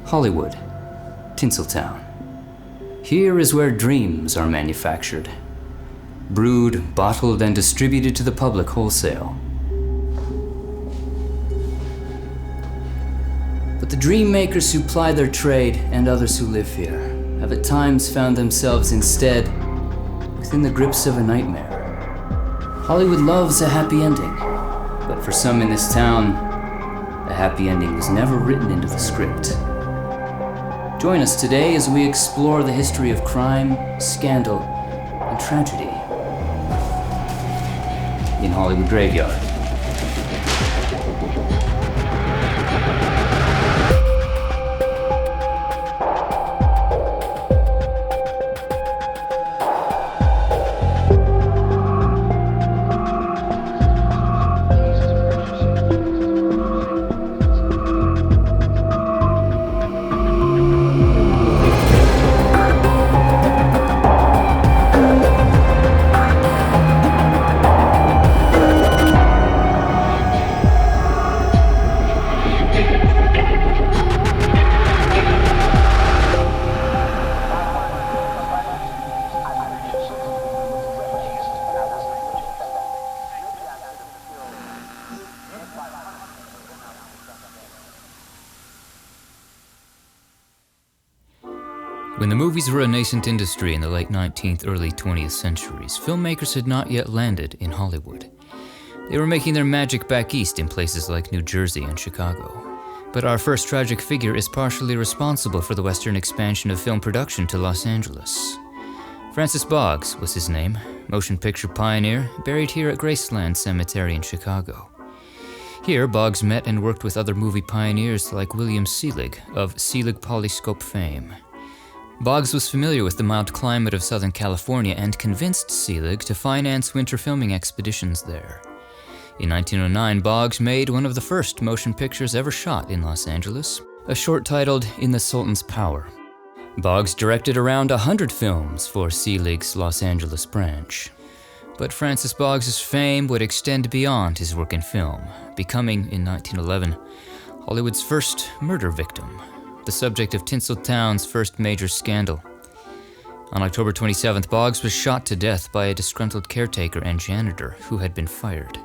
Hollywood, Tinseltown. Here is where dreams are manufactured, brewed, bottled, and distributed to the public wholesale. But the dream makers who ply their trade and others who live here have at times found themselves instead within the grips of a nightmare. Hollywood loves a happy ending, but for some in this town, a happy ending was never written into the script. Join us today as we explore the history of crime, scandal, and tragedy in Hollywood Graveyard. When the movies were a nascent industry in the late 19th, early 20th centuries, filmmakers had not yet landed in Hollywood. They were making their magic back east in places like New Jersey and Chicago. But our first tragic figure is partially responsible for the western expansion of film production to Los Angeles. Francis Boggs was his name, motion picture pioneer, buried here at Graceland Cemetery in Chicago. Here, Boggs met and worked with other movie pioneers like William Selig of Selig Polyscope fame. Boggs was familiar with the mild climate of Southern California and convinced Selig to finance winter filming expeditions there. In 1909, Boggs made one of the first motion pictures ever shot in Los Angeles, a short titled In the Sultan's Power. Boggs directed around 100 films for Selig's Los Angeles branch. But Francis Boggs' fame would extend beyond his work in film, becoming, in 1911, Hollywood's first murder victim, the subject of Tinseltown's first major scandal. On October 27th, Boggs was shot to death by a disgruntled caretaker and janitor who had been fired.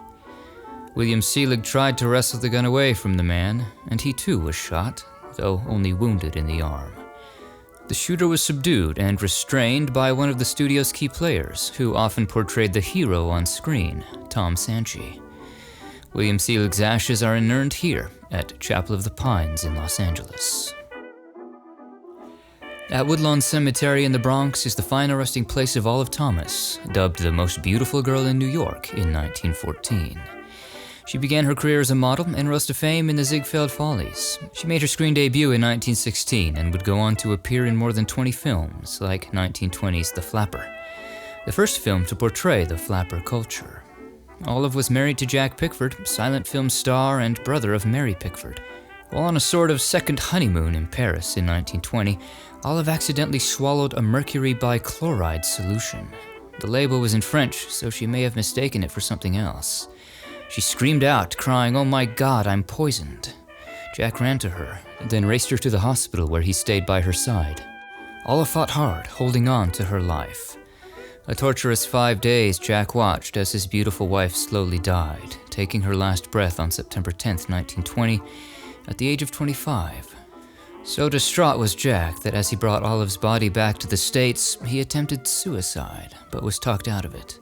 William Selig tried to wrestle the gun away from the man, and he too was shot, though only wounded in the arm. The shooter was subdued and restrained by one of the studio's key players, who often portrayed the hero on screen, Tom Sanchi. William Selig's ashes are inurned here at Chapel of the Pines in Los Angeles. At Woodlawn Cemetery in the Bronx is the final resting place of Olive Thomas, dubbed the most beautiful girl in New York in 1914. She began her career as a model and rose to fame in the Ziegfeld Follies. She made her screen debut in 1916 and would go on to appear in more than 20 films, like 1920's The Flapper, the first film to portray the flapper culture. Olive was married to Jack Pickford, silent film star and brother of Mary Pickford. While on a sort of second honeymoon in Paris in 1920, Olive accidentally swallowed a mercury bichloride solution. The label was in French, so she may have mistaken it for something else. She screamed out, crying, "Oh my God, I'm poisoned." Jack ran to her, then raced her to the hospital where he stayed by her side. Olive fought hard, holding on to her life. A torturous 5 days, Jack watched as his beautiful wife slowly died, taking her last breath on September 10th, 1920, at the age of 25. So distraught was Jack that as he brought Olive's body back to the States, he attempted suicide, but was talked out of it.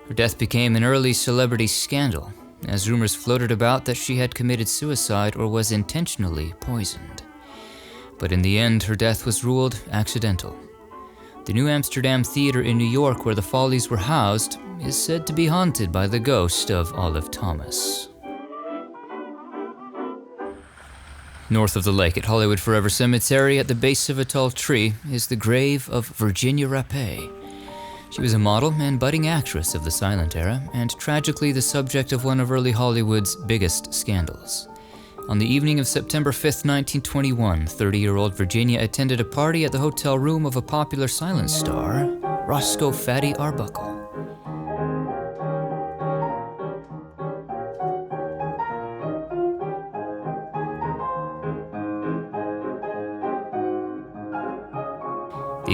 Her death became an early celebrity scandal, as rumors floated about that she had committed suicide or was intentionally poisoned. But in the end, her death was ruled accidental. The New Amsterdam Theater in New York, where the Follies were housed, is said to be haunted by the ghost of Olive Thomas. North of the lake at Hollywood Forever Cemetery, at the base of a tall tree, is the grave of Virginia Rappe. She was a model and budding actress of the silent era, and tragically the subject of one of early Hollywood's biggest scandals. On the evening of September 5th, 1921, 30-year-old Virginia attended a party at the hotel room of a popular silent star, Roscoe "Fatty" Arbuckle.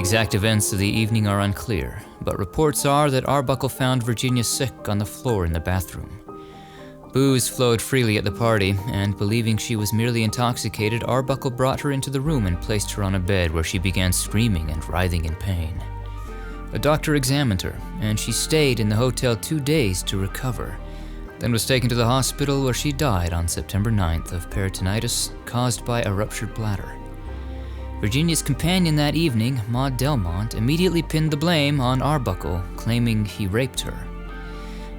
exact events of the evening are unclear, but reports are that Arbuckle found Virginia sick on the floor in the bathroom. Booze flowed freely at the party, and believing she was merely intoxicated, Arbuckle brought her into the room and placed her on a bed where she began screaming and writhing in pain. A doctor examined her, and she stayed in the hotel 2 days to recover, then was taken to the hospital where she died on September 9th of peritonitis caused by a ruptured bladder. Virginia's companion that evening, Maud Delmont, immediately pinned the blame on Arbuckle, claiming he raped her.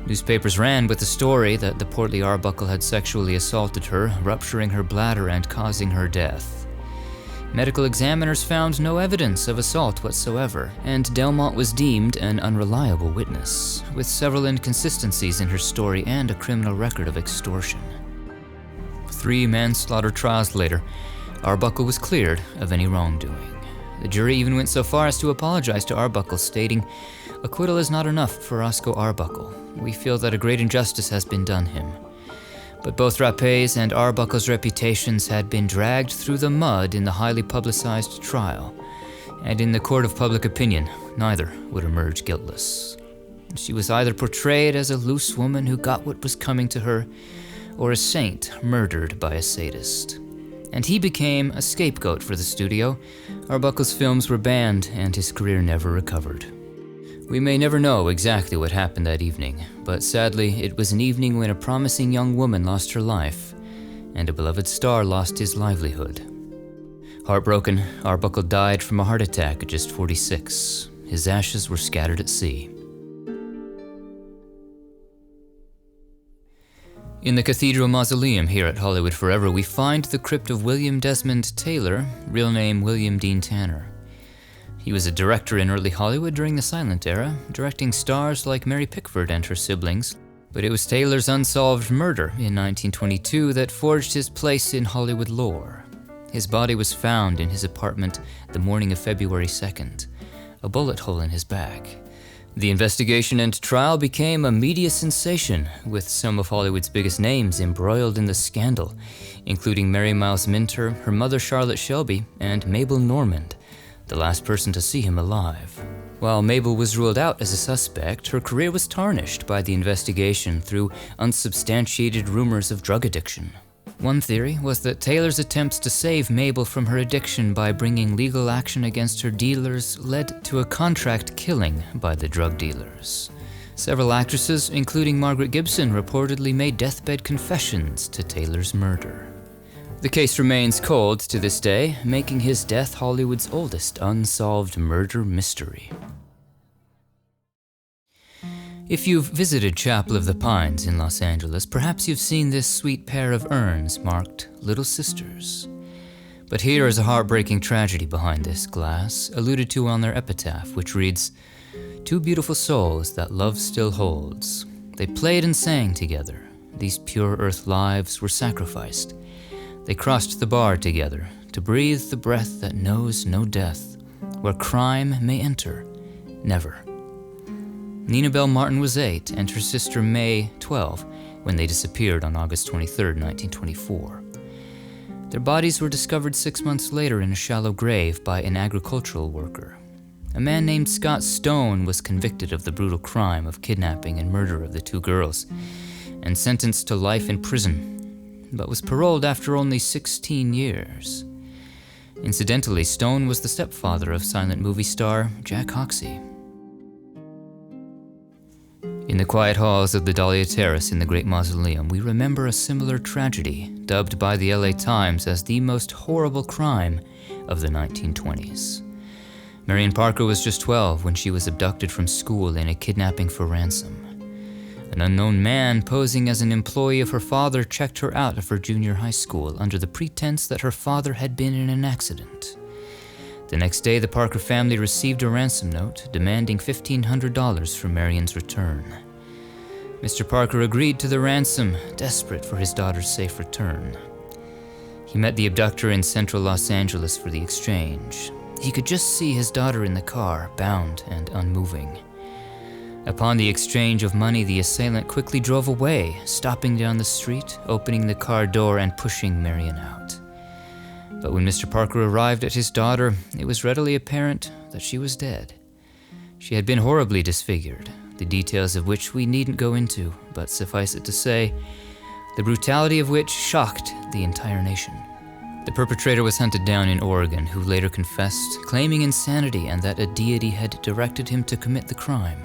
Newspapers ran with the story that the portly Arbuckle had sexually assaulted her, rupturing her bladder and causing her death. Medical examiners found no evidence of assault whatsoever, and Delmont was deemed an unreliable witness, with several inconsistencies in her story and a criminal record of extortion. 3 manslaughter trials later, Arbuckle was cleared of any wrongdoing. The jury even went so far as to apologize to Arbuckle, stating, "Acquittal is not enough for Roscoe Arbuckle. We feel that a great injustice has been done him." But both Rappe's and Arbuckle's reputations had been dragged through the mud in the highly publicized trial, and in the court of public opinion, neither would emerge guiltless. She was either portrayed as a loose woman who got what was coming to her, or a saint murdered by a sadist. And he became a scapegoat for the studio. Arbuckle's films were banned, and his career never recovered. We may never know exactly what happened that evening, but sadly, it was an evening when a promising young woman lost her life, and a beloved star lost his livelihood. Heartbroken, Arbuckle died from a heart attack at just 46. His ashes were scattered at sea. In the Cathedral Mausoleum here at Hollywood Forever, we find the crypt of William Desmond Taylor, real name William Dean Tanner. He was a director in early Hollywood during the silent era, directing stars like Mary Pickford and her siblings, but it was Taylor's unsolved murder in 1922 that forged his place in Hollywood lore. His body was found in his apartment the morning of February 2nd, a bullet hole in his back. The investigation and trial became a media sensation, with some of Hollywood's biggest names embroiled in the scandal, including Mary Miles Minter, her mother Charlotte Shelby, and Mabel Normand, the last person to see him alive. While Mabel was ruled out as a suspect, her career was tarnished by the investigation through unsubstantiated rumors of drug addiction. One theory was that Taylor's attempts to save Mabel from her addiction by bringing legal action against her dealers led to a contract killing by the drug dealers. Several actresses, including Margaret Gibson, reportedly made deathbed confessions to Taylor's murder. The case remains cold to this day, making his death Hollywood's oldest unsolved murder mystery. If you've visited Chapel of the Pines in Los Angeles, perhaps you've seen this sweet pair of urns marked Little Sisters. But here is a heartbreaking tragedy behind this glass, alluded to on their epitaph, which reads, "Two beautiful souls that love still holds. They played and sang together. These pure earth lives were sacrificed. They crossed the bar together to breathe the breath that knows no death, where crime may enter, never." Nina Bell Martin was 8 and her sister May 12 when they disappeared on August 23, 1924. Their bodies were discovered 6 months later in a shallow grave by an agricultural worker. A man named Scott Stone was convicted of the brutal crime of kidnapping and murder of the 2 girls and sentenced to life in prison, but was paroled after only 16 years. Incidentally, Stone was the stepfather of silent movie star Jack Hoxsey. In the quiet halls of the Dahlia Terrace in the Great Mausoleum, we remember a similar tragedy, dubbed by the LA Times as the most horrible crime of the 1920s. Marion Parker was just 12 when she was abducted from school in a kidnapping for ransom. An unknown man posing as an employee of her father checked her out of her junior high school under the pretense that her father had been in an accident. The next day, the Parker family received a ransom note demanding $1,500 for Marion's return. Mr. Parker agreed to the ransom, desperate for his daughter's safe return. He met the abductor in central Los Angeles for the exchange. He could just see his daughter in the car, bound and unmoving. Upon the exchange of money, the assailant quickly drove away, stopping down the street, opening the car door and pushing Marion out. But when Mr. Parker arrived at his daughter, it was readily apparent that she was dead. She had been horribly disfigured, the details of which we needn't go into, but suffice it to say, the brutality of which shocked the entire nation. The perpetrator was hunted down in Oregon, who later confessed, claiming insanity and that a deity had directed him to commit the crime.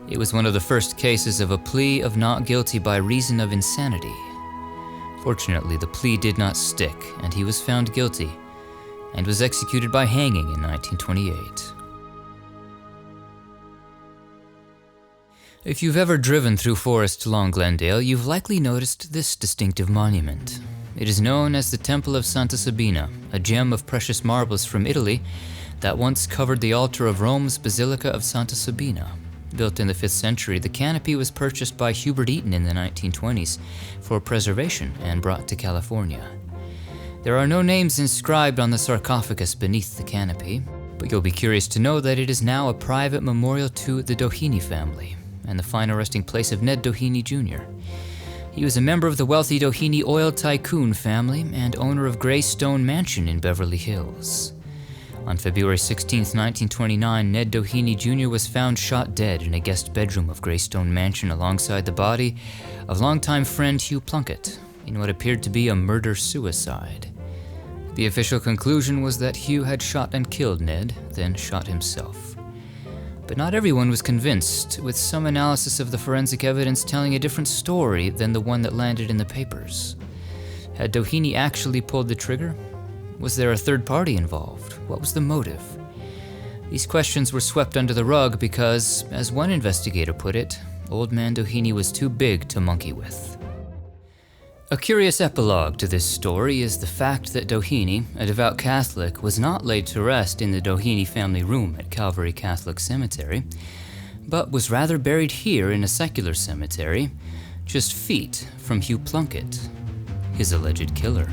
It was one of the first cases of a plea of not guilty by reason of insanity. Fortunately, the plea did not stick, and he was found guilty, and was executed by hanging in 1928. If you've ever driven through forests along Glendale, you've likely noticed this distinctive monument. It is known as the Temple of Santa Sabina, a gem of precious marbles from Italy that once covered the altar of Rome's Basilica of Santa Sabina. Built in the 5th century, the canopy was purchased by Hubert Eaton in the 1920s for preservation and brought to California. There are no names inscribed on the sarcophagus beneath the canopy, but you'll be curious to know that it is now a private memorial to the Doheny family and the final resting place of Ned Doheny Jr. He was a member of the wealthy Doheny oil tycoon family and owner of Greystone Mansion in Beverly Hills. On February 16, 1929, Ned Doheny Jr. was found shot dead in a guest bedroom of Greystone Mansion alongside the body of longtime friend Hugh Plunkett in what appeared to be a murder-suicide. The official conclusion was that Hugh had shot and killed Ned, then shot himself. But not everyone was convinced, with some analysis of the forensic evidence telling a different story than the one that landed in the papers. Had Doheny actually pulled the trigger? Was there a third party involved? What was the motive? These questions were swept under the rug because, as one investigator put it, Old Man Doheny was too big to monkey with. A curious epilogue to this story is the fact that Doheny, a devout Catholic, was not laid to rest in the Doheny family room at Calvary Catholic Cemetery, but was rather buried here in a secular cemetery, just feet from Hugh Plunkett, his alleged killer.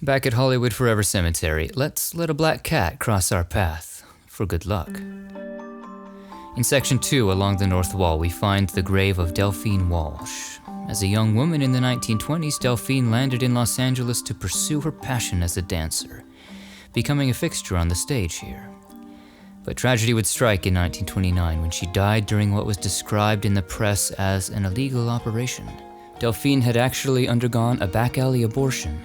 Back at Hollywood Forever Cemetery, let's let a black cat cross our path for good luck. In Section 2, along the north wall, we find the grave of Delphine Walsh. As a young woman in the 1920s, Delphine landed in Los Angeles to pursue her passion as a dancer, becoming a fixture on the stage here. But tragedy would strike in 1929 when she died during what was described in the press as an illegal operation. Delphine had actually undergone a back-alley abortion.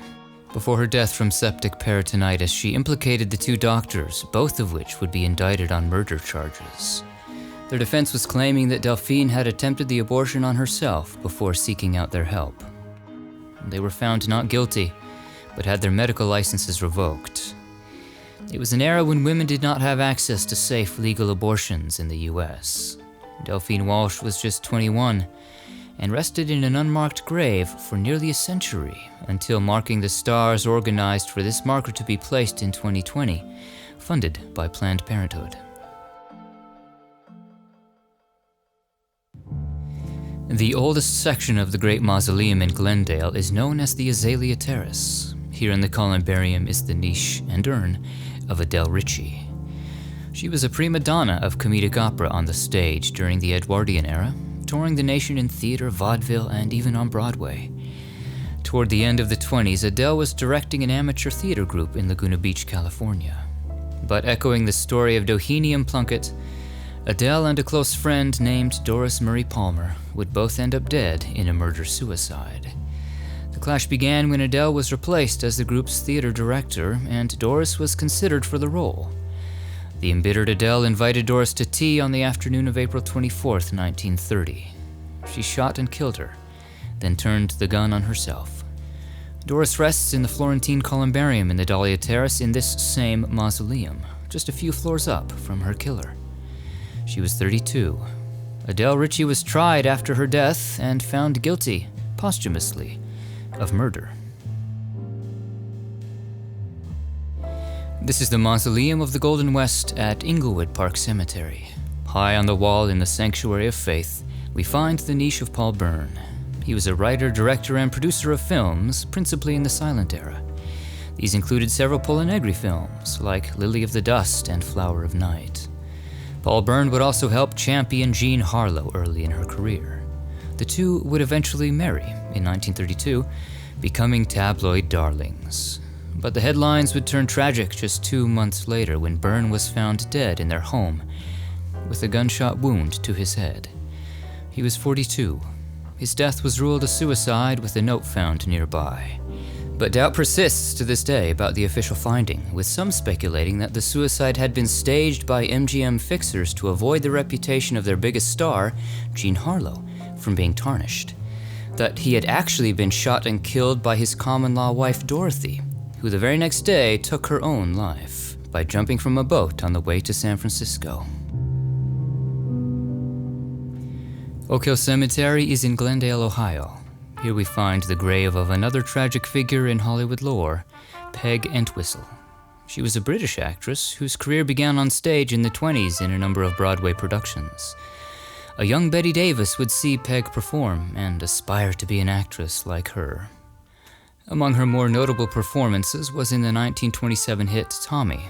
Before her death from septic peritonitis, she implicated the 2 doctors, both of which would be indicted on murder charges. Their defense was claiming that Delphine had attempted the abortion on herself before seeking out their help. They were found not guilty, but had their medical licenses revoked. It was an era when women did not have access to safe legal abortions in the US. Delphine Walsh was just 21 and rested in an unmarked grave for nearly a century until Marking the Stars organized for this marker to be placed in 2020, funded by Planned Parenthood. The oldest section of the Great Mausoleum in Glendale is known as the Azalea Terrace. Here in the columbarium is the niche and urn of Adele Ritchie. She was a prima donna of comedic opera on the stage during the Edwardian era, touring the nation in theater, vaudeville, and even on Broadway. Toward the end of the 20s, Adele was directing an amateur theater group in Laguna Beach, California. But echoing the story of Doheny and Plunkett, Adele and a close friend named Doris Murray Palmer would both end up dead in a murder-suicide. The clash began when Adele was replaced as the group's theater director, and Doris was considered for the role. The embittered Adele invited Doris to tea on the afternoon of April 24, 1930. She shot and killed her, then turned the gun on herself. Doris rests in the Florentine Columbarium in the Dahlia Terrace in this same mausoleum, just a few floors up from her killer. She was 32. Adele Ritchie was tried after her death and found guilty, posthumously, of murder. This is the Mausoleum of the Golden West at Inglewood Park Cemetery. High on the wall in the Sanctuary of Faith, we find the niche of Paul Bern. He was a writer, director, and producer of films, principally in the silent era. These included several Paul Negri films, like Lily of the Dust and Flower of Night. Paul Bern would also help champion Jean Harlow early in her career. The two would eventually marry in 1932, becoming tabloid darlings. But the headlines would turn tragic just 2 months later when Bern was found dead in their home with a gunshot wound to his head. He was 42. His death was ruled a suicide with a note found nearby. But doubt persists to this day about the official finding, with some speculating that the suicide had been staged by MGM fixers to avoid the reputation of their biggest star, Jean Harlow, from being tarnished. That he had actually been shot and killed by his common-law wife Dorothy, who the very next day took her own life by jumping from a boat on the way to San Francisco. Oak Hill Cemetery is in Glendale, Ohio. Here we find the grave of another tragic figure in Hollywood lore, Peg Entwistle. She was a British actress whose career began on stage in the 1920s in a number of Broadway productions. A young Bette Davis would see Peg perform and aspire to be an actress like her. Among her more notable performances was in the 1927 hit Tommy.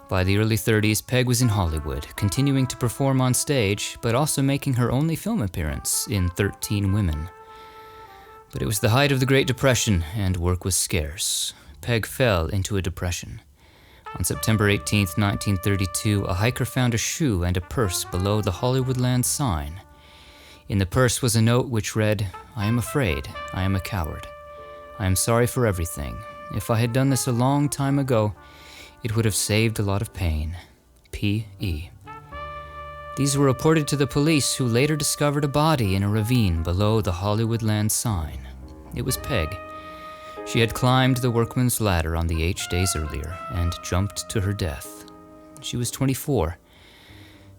By the early 30s, Peg was in Hollywood, continuing to perform on stage, but also making her only film appearance in 13 Women. But it was the height of the Great Depression, and work was scarce. Peg fell into a depression. On September 18, 1932, a hiker found a shoe and a purse below the Hollywoodland sign. In the purse was a note which read, "I am afraid, I am a coward. I am sorry for everything. If I had done this a long time ago, it would have saved a lot of pain. P.E." These were reported to the police, who later discovered a body in a ravine below the Hollywoodland sign. It was Peg. She had climbed the workman's ladder on the H days earlier and jumped to her death. She was 24.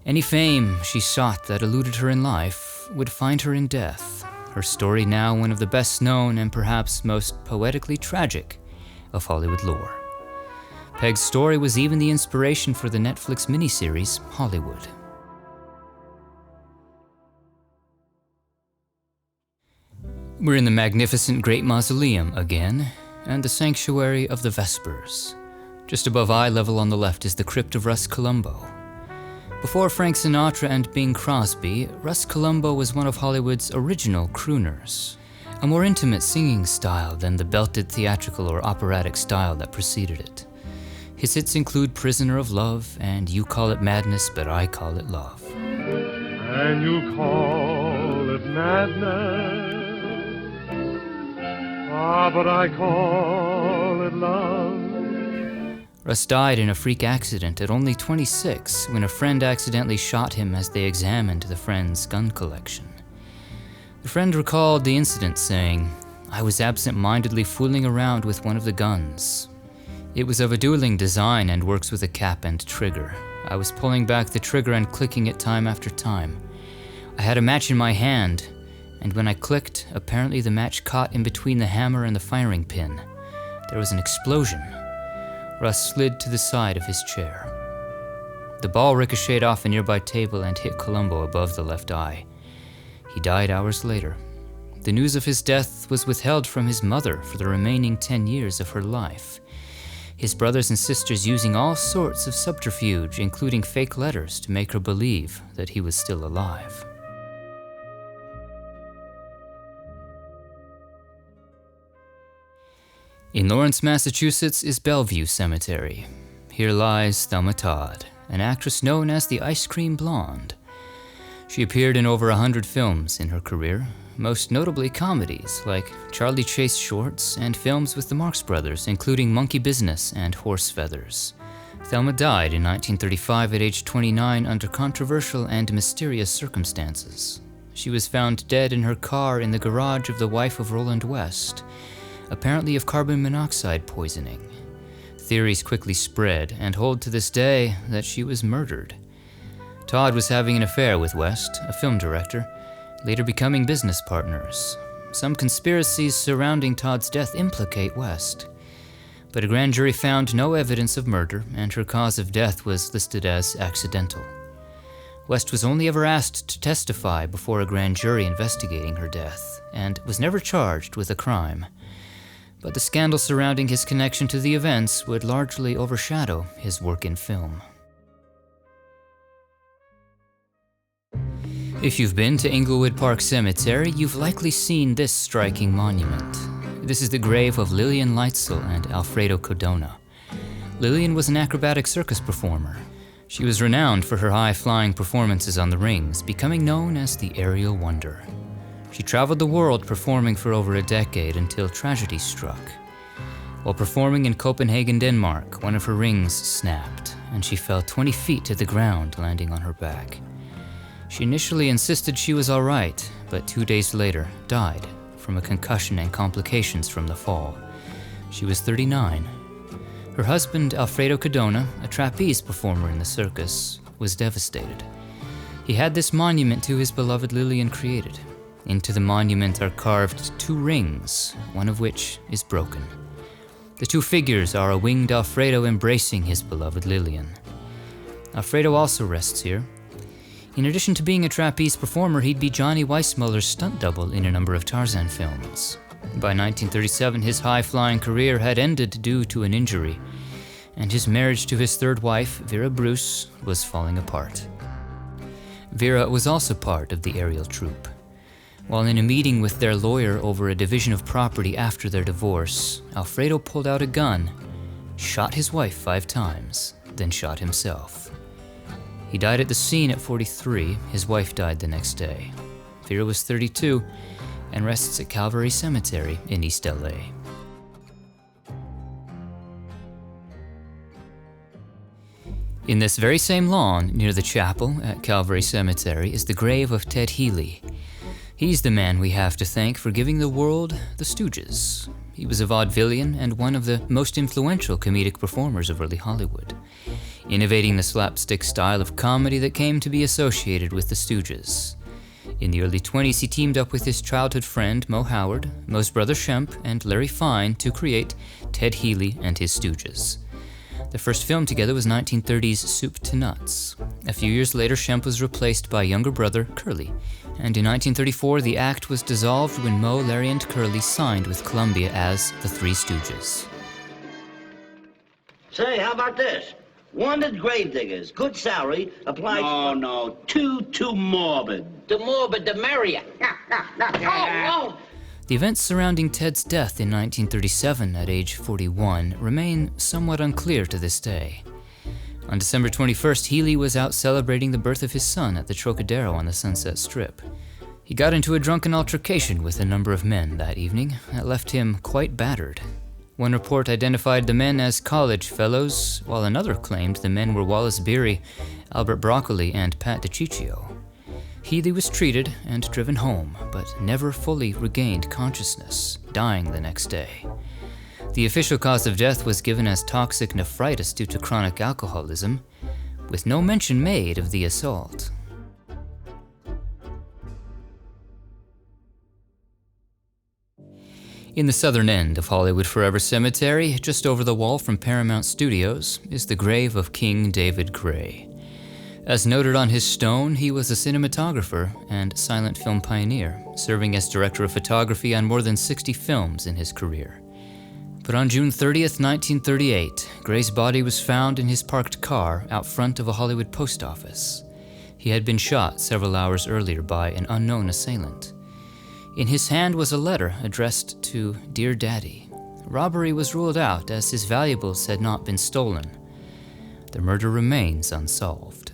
Any fame she sought that eluded her in life would find her in death. Her story now one of the best known and perhaps most poetically tragic of Hollywood lore. Peg's story was even the inspiration for the Netflix miniseries Hollywood. We're in the magnificent Great Mausoleum again, and the Sanctuary of the Vespers. Just above eye level on the left is the crypt of Russ Columbo. Before Frank Sinatra and Bing Crosby, Russ Columbo was one of Hollywood's original crooners, a more intimate singing style than the belted theatrical or operatic style that preceded it. His hits include Prisoner of Love and You Call It Madness, But I Call It Love. And you call it madness, but I call it love. Russ died in a freak accident at only 26 when a friend accidentally shot him as they examined the friend's gun collection. The friend recalled the incident saying, "I was absent-mindedly fooling around with one of the guns. It was of a dueling design and works with a cap and trigger. I was pulling back the trigger and clicking it time after time. I had a match in my hand, and when I clicked, apparently the match caught in between the hammer and the firing pin. There was an explosion." Russ slid to the side of his chair. The ball ricocheted off a nearby table and hit Columbo above the left eye. He died hours later. The news of his death was withheld from his mother for the remaining 10 years of her life, his brothers and sisters using all sorts of subterfuge, including fake letters, to make her believe that he was still alive. In Lawrence, Massachusetts is Bellevue Cemetery. Here lies Thelma Todd, an actress known as the Ice Cream Blonde. She appeared in over 100 films in her career, most notably comedies like Charlie Chase shorts and films with the Marx Brothers, including Monkey Business and Horse Feathers. Thelma died in 1935 at age 29 under controversial and mysterious circumstances. She was found dead in her car in the garage of the wife of Roland West, apparently of carbon monoxide poisoning. Theories quickly spread and hold to this day that she was murdered. Todd was having an affair with West, a film director, later becoming business partners. Some conspiracies surrounding Todd's death implicate West, but a grand jury found no evidence of murder, and her cause of death was listed as accidental. West was only ever asked to testify before a grand jury investigating her death, and was never charged with a crime. But the scandal surrounding his connection to the events would largely overshadow his work in film. If you've been to Inglewood Park Cemetery, you've likely seen this striking monument. This is the grave of Lillian Leitzel and Alfredo Codona. Lillian was an acrobatic circus performer. She was renowned for her high-flying performances on the rings, becoming known as the Aerial Wonder. She traveled the world performing for over a decade until tragedy struck. While performing in Copenhagen, Denmark, one of her rings snapped, and she fell 20 feet to the ground, landing on her back. She initially insisted she was all right, but 2 days later died from a concussion and complications from the fall. She was 39. Her husband, Alfredo Codona, a trapeze performer in the circus, was devastated. He had this monument to his beloved Lillian created. Into the monument are carved 2 rings, one of which is broken. The 2 figures are a winged Alfredo embracing his beloved Lillian. Alfredo also rests here. In addition to being a trapeze performer, he'd be Johnny Weissmuller's stunt double in a number of Tarzan films. By 1937, his high-flying career had ended due to an injury, and his marriage to his 3rd wife, Vera Bruce, was falling apart. Vera was also part of the aerial troupe. While in a meeting with their lawyer over a division of property after their divorce, Alfredo pulled out a gun, shot his wife 5 times, then shot himself. He died at the scene at 43. His wife died the next day. Vera was 32 and rests at Calvary Cemetery in East LA. In this very same lawn near the chapel at Calvary Cemetery is the grave of Ted Healy. He's the man we have to thank for giving the world the Stooges. He was a vaudevillian and one of the most influential comedic performers of early Hollywood, innovating the slapstick style of comedy that came to be associated with the Stooges. In the early 20s, he teamed up with his childhood friend Moe Howard, Moe's brother Shemp, and Larry Fine to create Ted Healy and his Stooges. The first film together was 1930's Soup to Nuts. A few years later, Shemp was replaced by younger brother Curly, and in 1934 the act was dissolved when Moe, Larry, and Curly signed with Columbia as the Three Stooges. Say, how about this? Wanted grave diggers, good salary, applies... No, too morbid. The morbid, the merrier. No. The events surrounding Ted's death in 1937 at age 41 remain somewhat unclear to this day. On December 21st, Healy was out celebrating the birth of his son at the Trocadero on the Sunset Strip. He got into a drunken altercation with a number of men that evening that left him quite battered. One report identified the men as college fellows, while another claimed the men were Wallace Beery, Albert Broccoli, and Pat DiCiccio. Healy was treated and driven home, but never fully regained consciousness, dying the next day. The official cause of death was given as toxic nephritis due to chronic alcoholism, with no mention made of the assault. In the southern end of Hollywood Forever Cemetery, just over the wall from Paramount Studios, is the grave of King David Gray. As noted on his stone, he was a cinematographer and silent film pioneer, serving as director of photography on more than 60 films in his career. But on June 30th, 1938, Gray's body was found in his parked car out front of a Hollywood post office. He had been shot several hours earlier by an unknown assailant. In his hand was a letter addressed to Dear Daddy. Robbery was ruled out as his valuables had not been stolen. The murder remains unsolved.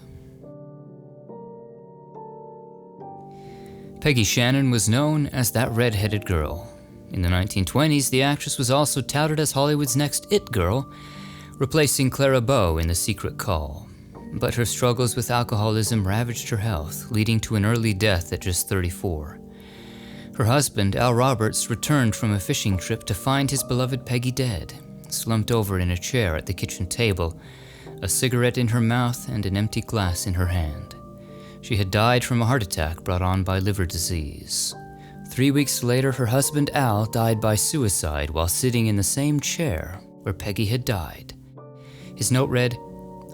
Peggy Shannon was known as that red-headed girl. In the 1920s, the actress was also touted as Hollywood's next it girl, replacing Clara Bow in The Secret Call. But her struggles with alcoholism ravaged her health, leading to an early death at just 34. Her husband, Al Roberts, returned from a fishing trip to find his beloved Peggy dead, slumped over in a chair at the kitchen table, a cigarette in her mouth and an empty glass in her hand. She had died from a heart attack brought on by liver disease. 3 weeks later, her husband Al died by suicide while sitting in the same chair where Peggy had died. His note read,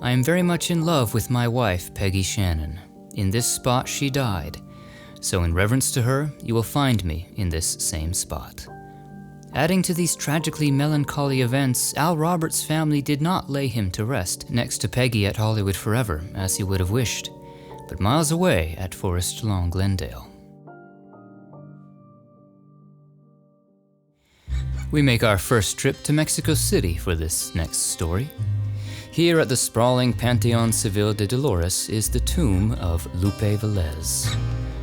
"I am very much in love with my wife, Peggy Shannon. In this spot she died. So in reverence to her, you will find me in this same spot." Adding to these tragically melancholy events, Al Roberts' family did not lay him to rest next to Peggy at Hollywood Forever, as he would have wished. but miles away at Forest Lawn, Glendale. We make our first trip to Mexico City for this next story. Here at the sprawling Panteon Civil de Dolores is the tomb of Lupe Velez.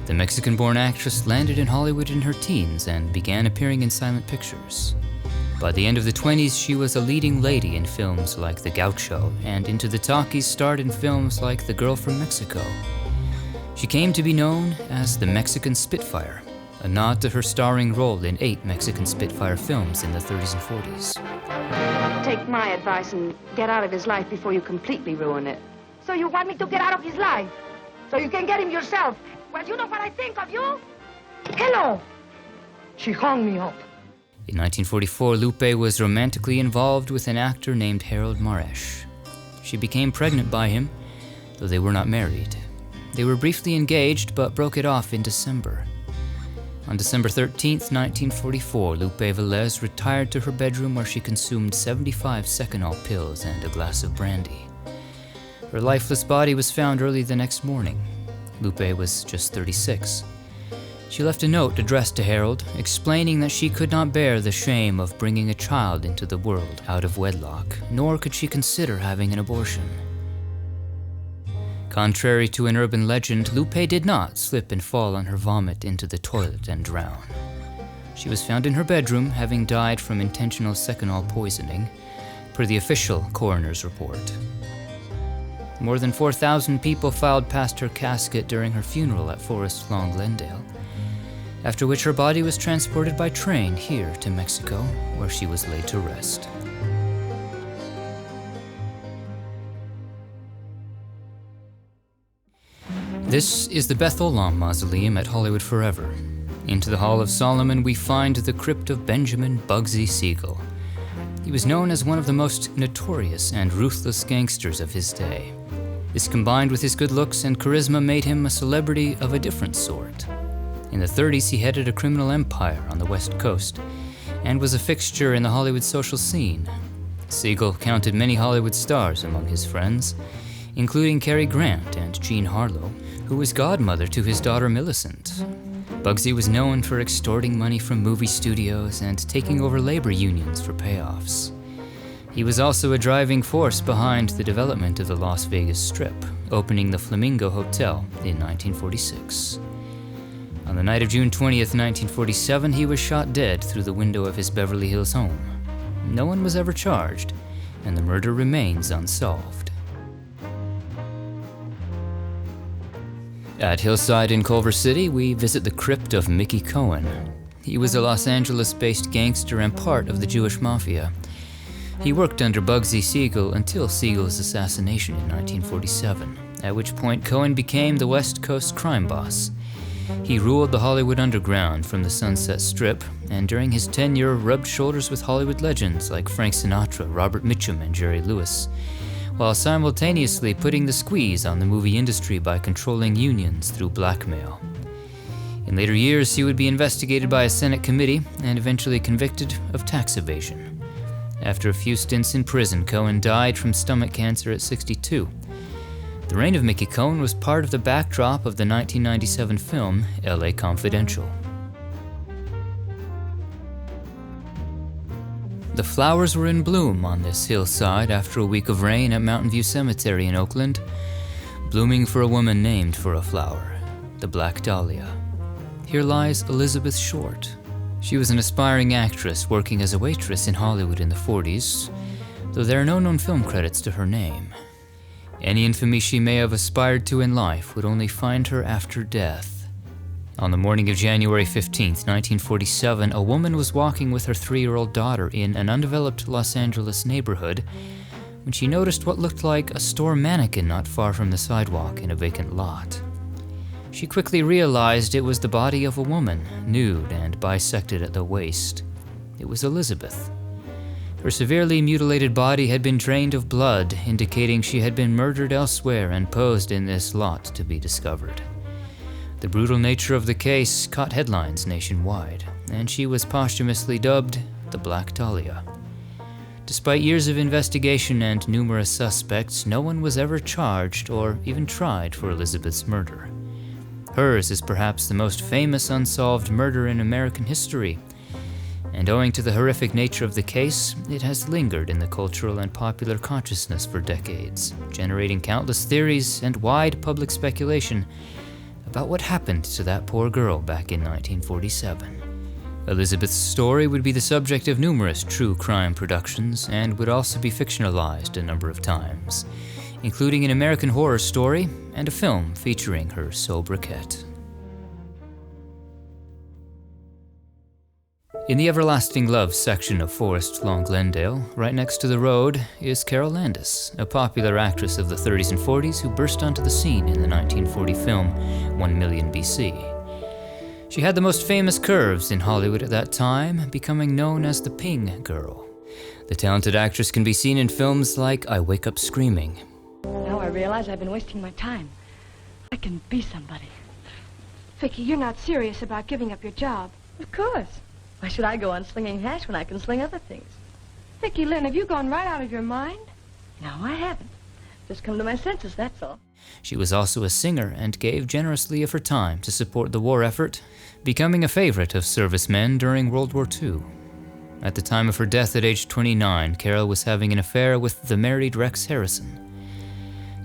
The Mexican-born actress landed in Hollywood in her teens and began appearing in silent pictures. By the end of the 20s, she was a leading lady in films like The Gaucho, and into the talkies starred in films like The Girl from Mexico. She came to be known as the Mexican Spitfire, a nod to her starring role in 8 Mexican Spitfire films in the 30s and 40s. Take my advice and get out of his life before you completely ruin it. So you want me to get out of his life? So you can get him yourself? Well, you know what I think of you? Hello! She hung me up. In 1944, Lupe was romantically involved with an actor named Harold Maresh. She became pregnant by him, though they were not married. They were briefly engaged, but broke it off in December. On December 13th, 1944, Lupe Velez retired to her bedroom where she consumed 75 Seconal pills and a glass of brandy. Her lifeless body was found early the next morning. Lupe was just 36. She left a note addressed to Harold, explaining that she could not bear the shame of bringing a child into the world out of wedlock, nor could she consider having an abortion. Contrary to an urban legend, Lupe did not slip and fall on her vomit into the toilet and drown. She was found in her bedroom, having died from intentional Seconal poisoning, per the official coroner's report. More than 4,000 people filed past her casket during her funeral at Forest Lawn, Glendale, after which her body was transported by train here to Mexico, where she was laid to rest. This is the Beth Olam Mausoleum at Hollywood Forever. Into the Hall of Solomon, we find the crypt of Benjamin Buggsy Siegel. He was known as one of the most notorious and ruthless gangsters of his day. This, combined with his good looks and charisma, made him a celebrity of a different sort. In the 30s, he headed a criminal empire on the West Coast and was a fixture in the Hollywood social scene. Siegel counted many Hollywood stars among his friends, including Cary Grant and Jean Harlow, who was godmother to his daughter Millicent. Buggsy was known for extorting money from movie studios and taking over labor unions for payoffs. He was also a driving force behind the development of the Las Vegas Strip, opening the Flamingo Hotel in 1946. On the night of June 20th, 1947, he was shot dead through the window of his Beverly Hills home. No one was ever charged, and the murder remains unsolved. At Hillside in Culver City, we visit the crypt of Mickey Cohen. He was a Los Angeles-based gangster and part of the Jewish Mafia. He worked under Buggsy Siegel until Siegel's assassination in 1947, at which point Cohen became the West Coast crime boss. He ruled the Hollywood underground from the Sunset Strip, and during his tenure rubbed shoulders with Hollywood legends like Frank Sinatra, Robert Mitchum, and Jerry Lewis, while simultaneously putting the squeeze on the movie industry by controlling unions through blackmail. In later years, he would be investigated by a Senate committee and eventually convicted of tax evasion. After a few stints in prison, Cohen died from stomach cancer at 62. The reign of Mickey Cohen was part of the backdrop of the 1997 film L.A. Confidential. The flowers were in bloom on this hillside after a week of rain at Mountain View Cemetery in Oakland, blooming for a woman named for a flower, the Black Dahlia. Here lies Elizabeth Short. She was an aspiring actress working as a waitress in Hollywood in the 40s, though there are no known film credits to her name. Any infamy she may have aspired to in life would only find her after death. On the morning of January 15th, 1947, a woman was walking with her 3-year-old daughter in an undeveloped Los Angeles neighborhood when she noticed what looked like a store mannequin not far from the sidewalk in a vacant lot. She quickly realized it was the body of a woman, nude and bisected at the waist. It was Elizabeth. Her severely mutilated body had been drained of blood, indicating she had been murdered elsewhere and posed in this lot to be discovered. The brutal nature of the case caught headlines nationwide, and she was posthumously dubbed the Black Dahlia. Despite years of investigation and numerous suspects, no one was ever charged or even tried for Elizabeth's murder. Hers is perhaps the most famous unsolved murder in American history, and owing to the horrific nature of the case, it has lingered in the cultural and popular consciousness for decades, generating countless theories and wide public speculation about what happened to that poor girl back in 1947. Elizabeth's story would be the subject of numerous true crime productions and would also be fictionalized a number of times, including an American Horror Story and a film featuring her sobriquet. In the Everlasting Love section of Forest Lawn Glendale, right next to the road, is Carol Landis, a popular actress of the 30s and 40s who burst onto the scene in the 1940 film 1 Million BC. She had the most famous curves in Hollywood at that time, becoming known as the Ping Girl. The talented actress can be seen in films like I Wake Up Screaming. Now I realize I've been wasting my time. I can be somebody. Vicky, you're not serious about giving up your job. Of course. Why should I go on slinging hash when I can sling other things? Vicky Lynn, have you gone right out of your mind? No, I haven't. Just come to my senses, that's all. She was also a singer and gave generously of her time to support the war effort, becoming a favorite of servicemen during World War II. At the time of her death at age 29, Carol was having an affair with the married Rex Harrison.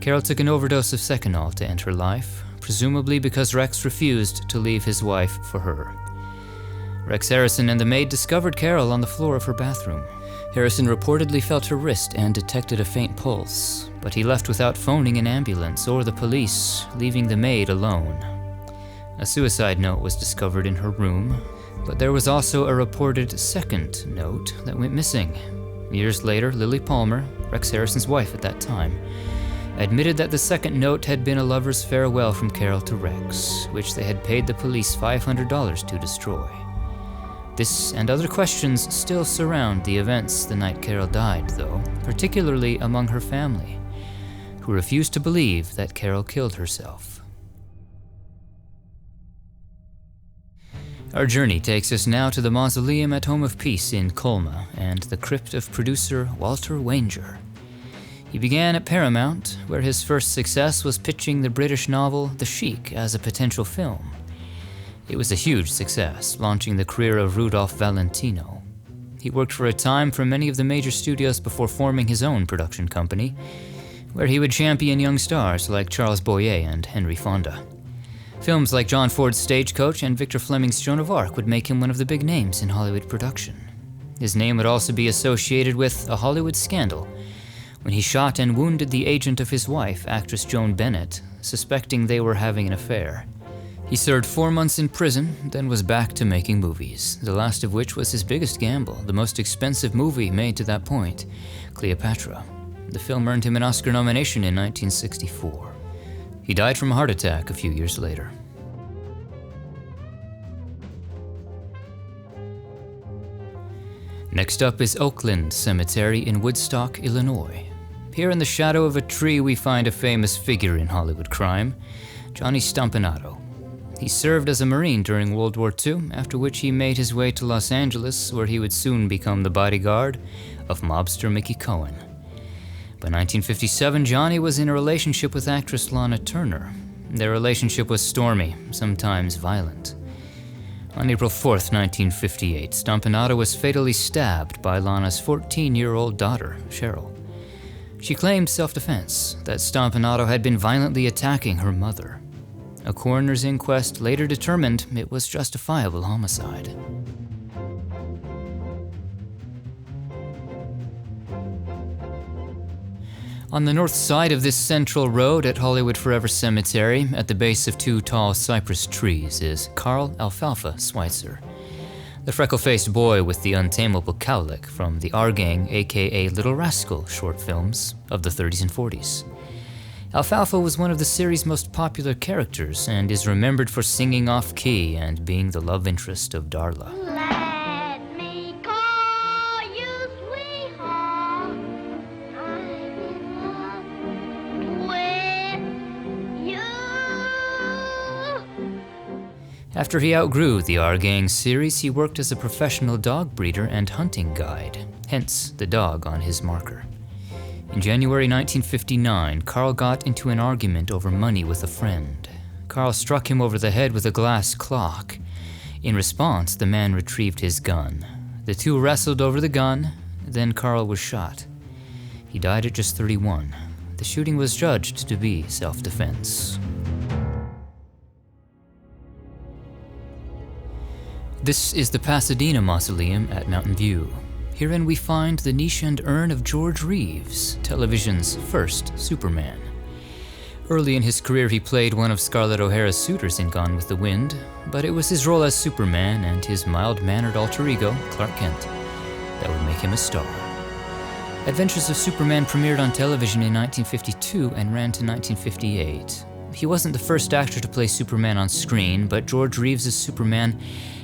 Carol took an overdose of Seconal to end her life, presumably because Rex refused to leave his wife for her. Rex Harrison and the maid discovered Carol on the floor of her bathroom. Harrison reportedly felt her wrist and detected a faint pulse, but he left without phoning an ambulance or the police, leaving the maid alone. A suicide note was discovered in her room, but there was also a reported second note that went missing. Years later, Lily Palmer, Rex Harrison's wife at that time, admitted that the second note had been a lover's farewell from Carol to Rex, which they had paid the police $500 to destroy. This and other questions still surround the events the night Carol died, though, particularly among her family, who refused to believe that Carol killed herself. Our journey takes us now to the mausoleum at Home of Peace in Colma and the crypt of producer Walter Wanger. He began at Paramount, where his first success was pitching the British novel The Sheik as a potential film. It was a huge success, launching the career of Rudolph Valentino. He worked for a time for many of the major studios before forming his own production company, where he would champion young stars like Charles Boyer and Henry Fonda. Films like John Ford's Stagecoach and Victor Fleming's Joan of Arc would make him one of the big names in Hollywood production. His name would also be associated with a Hollywood scandal, when he shot and wounded the agent of his wife, actress Joan Bennett, suspecting they were having an affair. He served 4 months in prison, then was back to making movies, the last of which was his biggest gamble, the most expensive movie made to that point, Cleopatra. The film earned him an Oscar nomination in 1964. He died from a heart attack a few years later. Next up is Oakland Cemetery in Woodstock, Illinois. Here in the shadow of a tree we find a famous figure in Hollywood crime, Johnny Stompanato. He served as a Marine during World War II, after which he made his way to Los Angeles, where he would soon become the bodyguard of mobster Mickey Cohen. By 1957, Johnny was in a relationship with actress Lana Turner. Their relationship was stormy, sometimes violent. On April 4th, 1958, Stompanato was fatally stabbed by Lana's 14-year-old daughter, Cheryl. She claimed self-defense, that Stompanato had been violently attacking her mother. A coroner's inquest later determined it was justifiable homicide. On the north side of this central road at Hollywood Forever Cemetery, at the base of 2 tall cypress trees, is Carl Alfalfa Schweitzer, the freckle-faced boy with the untamable cowlick from the R Gang, aka Little Rascal short films of the 30s and 40s. Alfalfa was one of the series' most popular characters and is remembered for singing off-key and being the love interest of Darla. Let me call you sweetheart. I'm in love with you. After he outgrew the R Gang series, he worked as a professional dog breeder and hunting guide, hence the dog on his marker. In January 1959, Carl got into an argument over money with a friend. Carl struck him over the head with a glass clock. In response, the man retrieved his gun. The two wrestled over the gun, then Carl was shot. He died at just 31. The shooting was judged to be self-defense. This is the Pasadena Mausoleum at Mountain View. Herein we find the niche and urn of George Reeves, television's first Superman. Early in his career, he played one of Scarlett O'Hara's suitors in Gone with the Wind, but it was his role as Superman and his mild-mannered alter ego, Clark Kent, that would make him a star. Adventures of Superman premiered on television in 1952 and ran to 1958. He wasn't the first actor to play Superman on screen, but George Reeves' Superman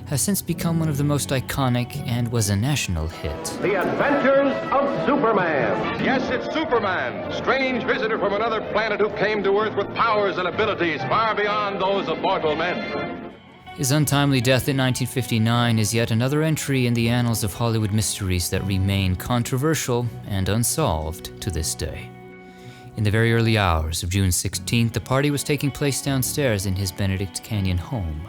has since become one of the most iconic and was a national hit. The Adventures of Superman. Yes, it's Superman, strange visitor from another planet who came to Earth with powers and abilities far beyond those of mortal men. His untimely death in 1959 is yet another entry in the annals of Hollywood mysteries that remain controversial and unsolved to this day. In the very early hours of June 16th, the party was taking place downstairs in his Benedict Canyon home.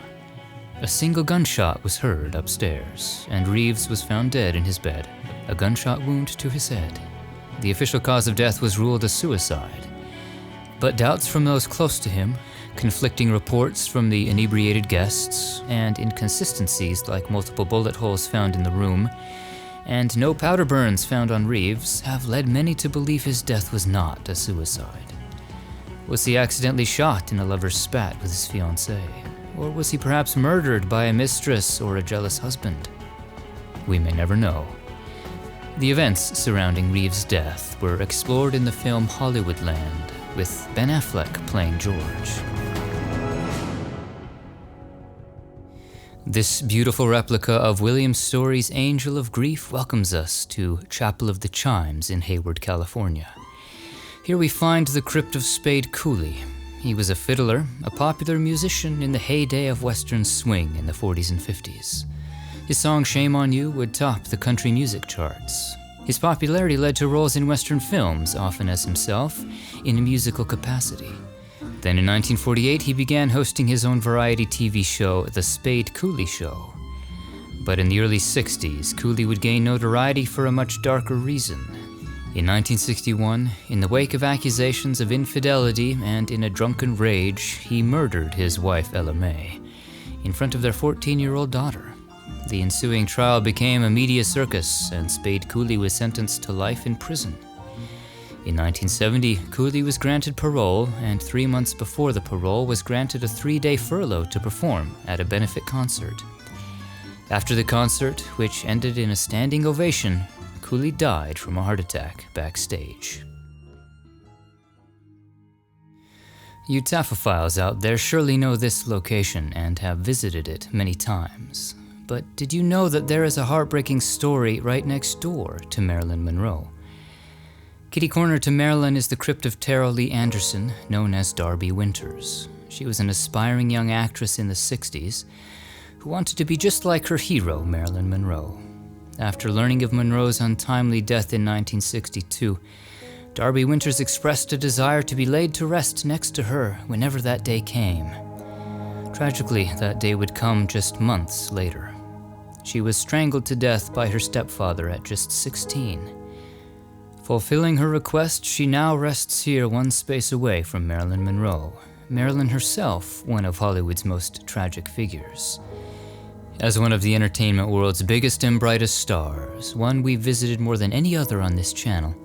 A single gunshot was heard upstairs, and Reeves was found dead in his bed, a gunshot wound to his head. The official cause of death was ruled a suicide. But doubts from those close to him, conflicting reports from the inebriated guests, and inconsistencies like multiple bullet holes found in the room, and no powder burns found on Reeves, have led many to believe his death was not a suicide. Was he accidentally shot in a lover's spat with his fiancée? Or was he perhaps murdered by a mistress or a jealous husband? We may never know. The events surrounding Reeves' death were explored in the film Hollywoodland, with Ben Affleck playing George. This beautiful replica of William Story's Angel of Grief welcomes us to Chapel of the Chimes in Hayward, California. Here we find the crypt of Spade Cooley. He was a fiddler, a popular musician in the heyday of Western swing in the 40s and 50s. His song Shame on You would top the country music charts. His popularity led to roles in Western films, often as himself, in a musical capacity. Then in 1948, he began hosting his own variety TV show, The Spade Cooley Show. But in the early 60s, Cooley would gain notoriety for a much darker reason. In 1961, in the wake of accusations of infidelity and in a drunken rage, he murdered his wife Ella May in front of their 14-year-old daughter. The ensuing trial became a media circus, and Spade Cooley was sentenced to life in prison. In 1970, Cooley was granted parole, and 3 months before the parole was granted a 3-day furlough to perform at a benefit concert. After the concert, which ended in a standing ovation, Cooley died from a heart attack backstage. You taphophiles out there surely know this location and have visited it many times. But did you know that there is a heartbreaking story right next door to Marilyn Monroe? Kitty corner to Marilyn is the crypt of Tara Lee Anderson, known as Darby Winters. She was an aspiring young actress in the 60s who wanted to be just like her hero, Marilyn Monroe. After learning of Monroe's untimely death in 1962, Darby Winters expressed a desire to be laid to rest next to her whenever that day came. Tragically, that day would come just months later. She was strangled to death by her stepfather at just 16. Fulfilling her request, she now rests here one space away from Marilyn Monroe. Marilyn herself, one of Hollywood's most tragic figures. As one of the entertainment world's biggest and brightest stars, one we've visited more than any other on this channel,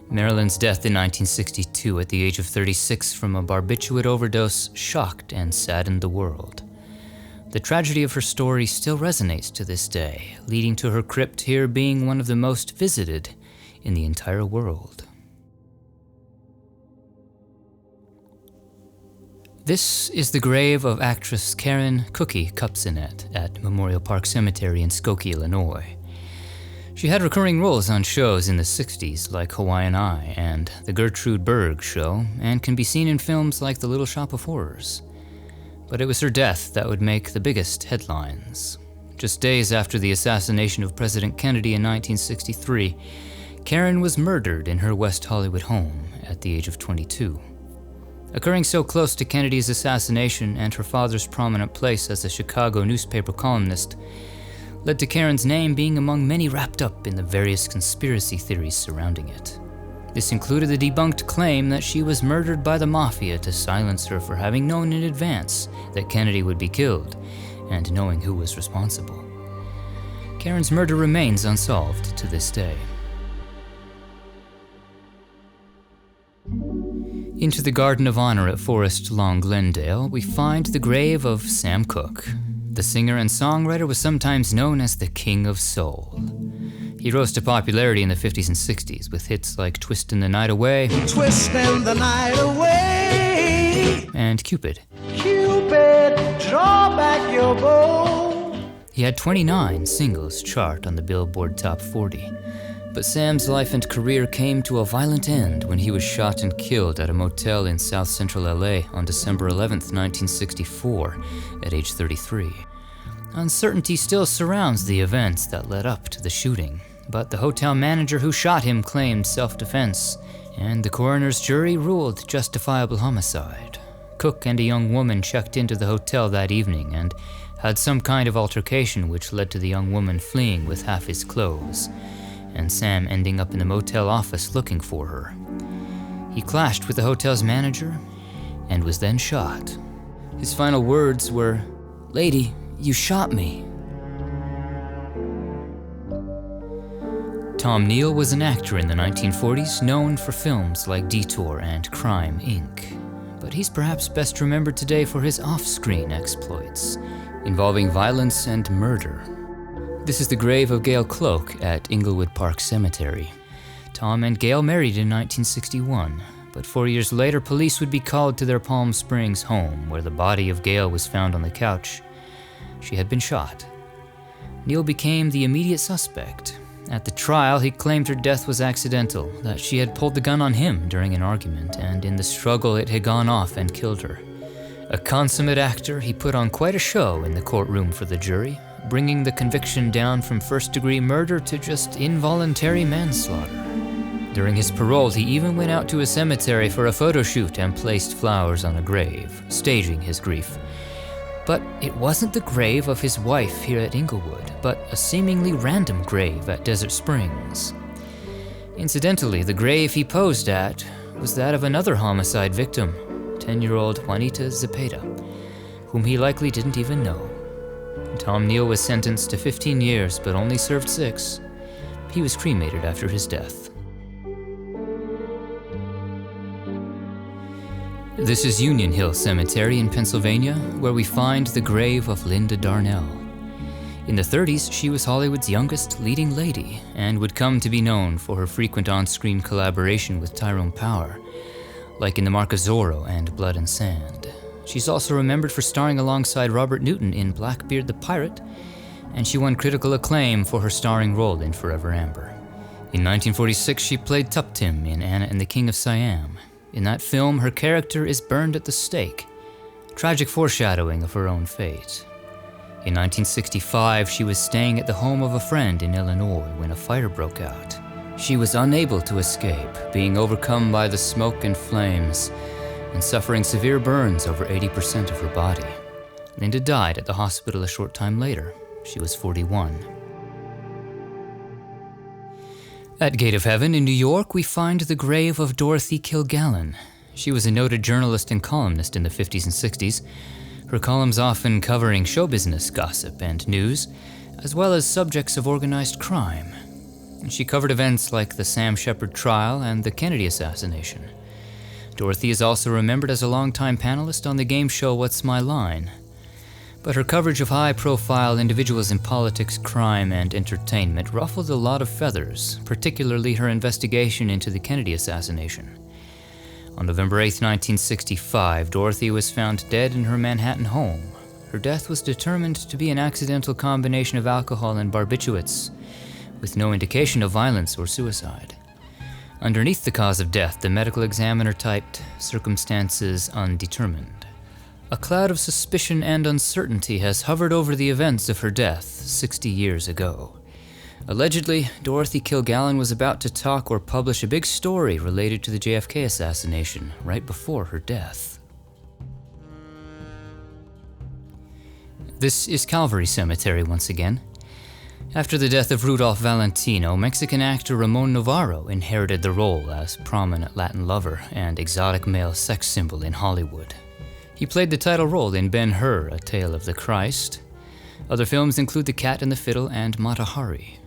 Marilyn's death in 1962 at the age of 36 from a barbiturate overdose shocked and saddened the world. The tragedy of her story still resonates to this day, leading to her crypt here being one of the most visited in the entire world. This is the grave of actress Karen Cookie Kupcinet at Memorial Park Cemetery in Skokie, Illinois. She had recurring roles on shows in the 60s like Hawaiian Eye and The Gertrude Berg Show, and can be seen in films like The Little Shop of Horrors. But it was her death that would make the biggest headlines. Just days after the assassination of President Kennedy in 1963, Karen was murdered in her West Hollywood home at the age of 22. Occurring so close to Kennedy's assassination and her father's prominent place as a Chicago newspaper columnist led to Karen's name being among many wrapped up in the various conspiracy theories surrounding it. This included the debunked claim that she was murdered by the mafia to silence her for having known in advance that Kennedy would be killed, and knowing who was responsible. Karen's murder remains unsolved to this day. Into the Garden of Honor at Forest Lawn, Glendale, we find the grave of Sam Cooke. The singer and songwriter was sometimes known as the King of Soul. He rose to popularity in the 50s and 60s with hits like Twistin' the Night Away, Twistin' the Night Away, and Cupid. Cupid, draw back your bow. He had 29 singles chart on the Billboard Top 40. But Sam's life and career came to a violent end when he was shot and killed at a motel in South Central LA on December 11th, 1964, at age 33. Uncertainty still surrounds the events that led up to the shooting, but the hotel manager who shot him claimed self-defense, and the coroner's jury ruled justifiable homicide. Cooke and a young woman checked into the hotel that evening and had some kind of altercation which led to the young woman fleeing with half his clothes, and Sam ending up in the motel office looking for her. He clashed with the hotel's manager and was then shot. His final words were, "Lady, you shot me." Tom Neal was an actor in the 1940s known for films like Detour and Crime, Inc. But he's perhaps best remembered today for his off-screen exploits, involving violence and murder. This is the grave of Gail Cloke at Inglewood Park Cemetery. Tom and Gail married in 1961, but 4 years later police would be called to their Palm Springs home where the body of Gail was found on the couch. She had been shot. Neal became the immediate suspect. At the trial, he claimed her death was accidental, that she had pulled the gun on him during an argument, and in the struggle it had gone off and killed her. A consummate actor, he put on quite a show in the courtroom for the jury, bringing the conviction down from first-degree murder to just involuntary manslaughter. During his parole, he even went out to a cemetery for a photo shoot and placed flowers on a grave, staging his grief. But it wasn't the grave of his wife here at Inglewood, but a seemingly random grave at Desert Springs. Incidentally, the grave he posed at was that of another homicide victim, 10-year-old Juanita Zepeda, whom he likely didn't even know. Tom Neal was sentenced to 15 years, but only served 6. He was cremated after his death. This is Union Hill Cemetery in Pennsylvania, where we find the grave of Linda Darnell. In the 30s, she was Hollywood's youngest leading lady, and would come to be known for her frequent on-screen collaboration with Tyrone Power, like in The Mark of Zorro and Blood and Sand. She's also remembered for starring alongside Robert Newton in Blackbeard the Pirate, and she won critical acclaim for her starring role in Forever Amber. In 1946, she played Tuptim in Anna and the King of Siam. In that film, her character is burned at the stake, tragic foreshadowing of her own fate. In 1965, she was staying at the home of a friend in Illinois when a fire broke out. She was unable to escape, being overcome by the smoke and flames, and suffering severe burns over 80% of her body. Linda died at the hospital a short time later. She was 41. At Gate of Heaven in New York, we find the grave of Dorothy Kilgallen. She was a noted journalist and columnist in the 50s and 60s, her columns often covering show business gossip and news, as well as subjects of organized crime. She covered events like the Sam Shepard trial and the Kennedy assassination. Dorothy is also remembered as a longtime panelist on the game show What's My Line? But her coverage of high-profile individuals in politics, crime, and entertainment ruffled a lot of feathers, particularly her investigation into the Kennedy assassination. On November 8, 1965, Dorothy was found dead in her Manhattan home. Her death was determined to be an accidental combination of alcohol and barbiturates, with no indication of violence or suicide. Underneath the cause of death, the medical examiner typed, "circumstances undetermined." A cloud of suspicion and uncertainty has hovered over the events of her death 60 years ago. Allegedly, Dorothy Kilgallen was about to talk or publish a big story related to the JFK assassination right before her death. This is Calvary Cemetery once again. After the death of Rudolph Valentino, Mexican actor Ramon Novarro inherited the role as prominent Latin lover and exotic male sex symbol in Hollywood. He played the title role in Ben-Hur, A Tale of the Christ. Other films include The Cat and the Fiddle and Mata Hari.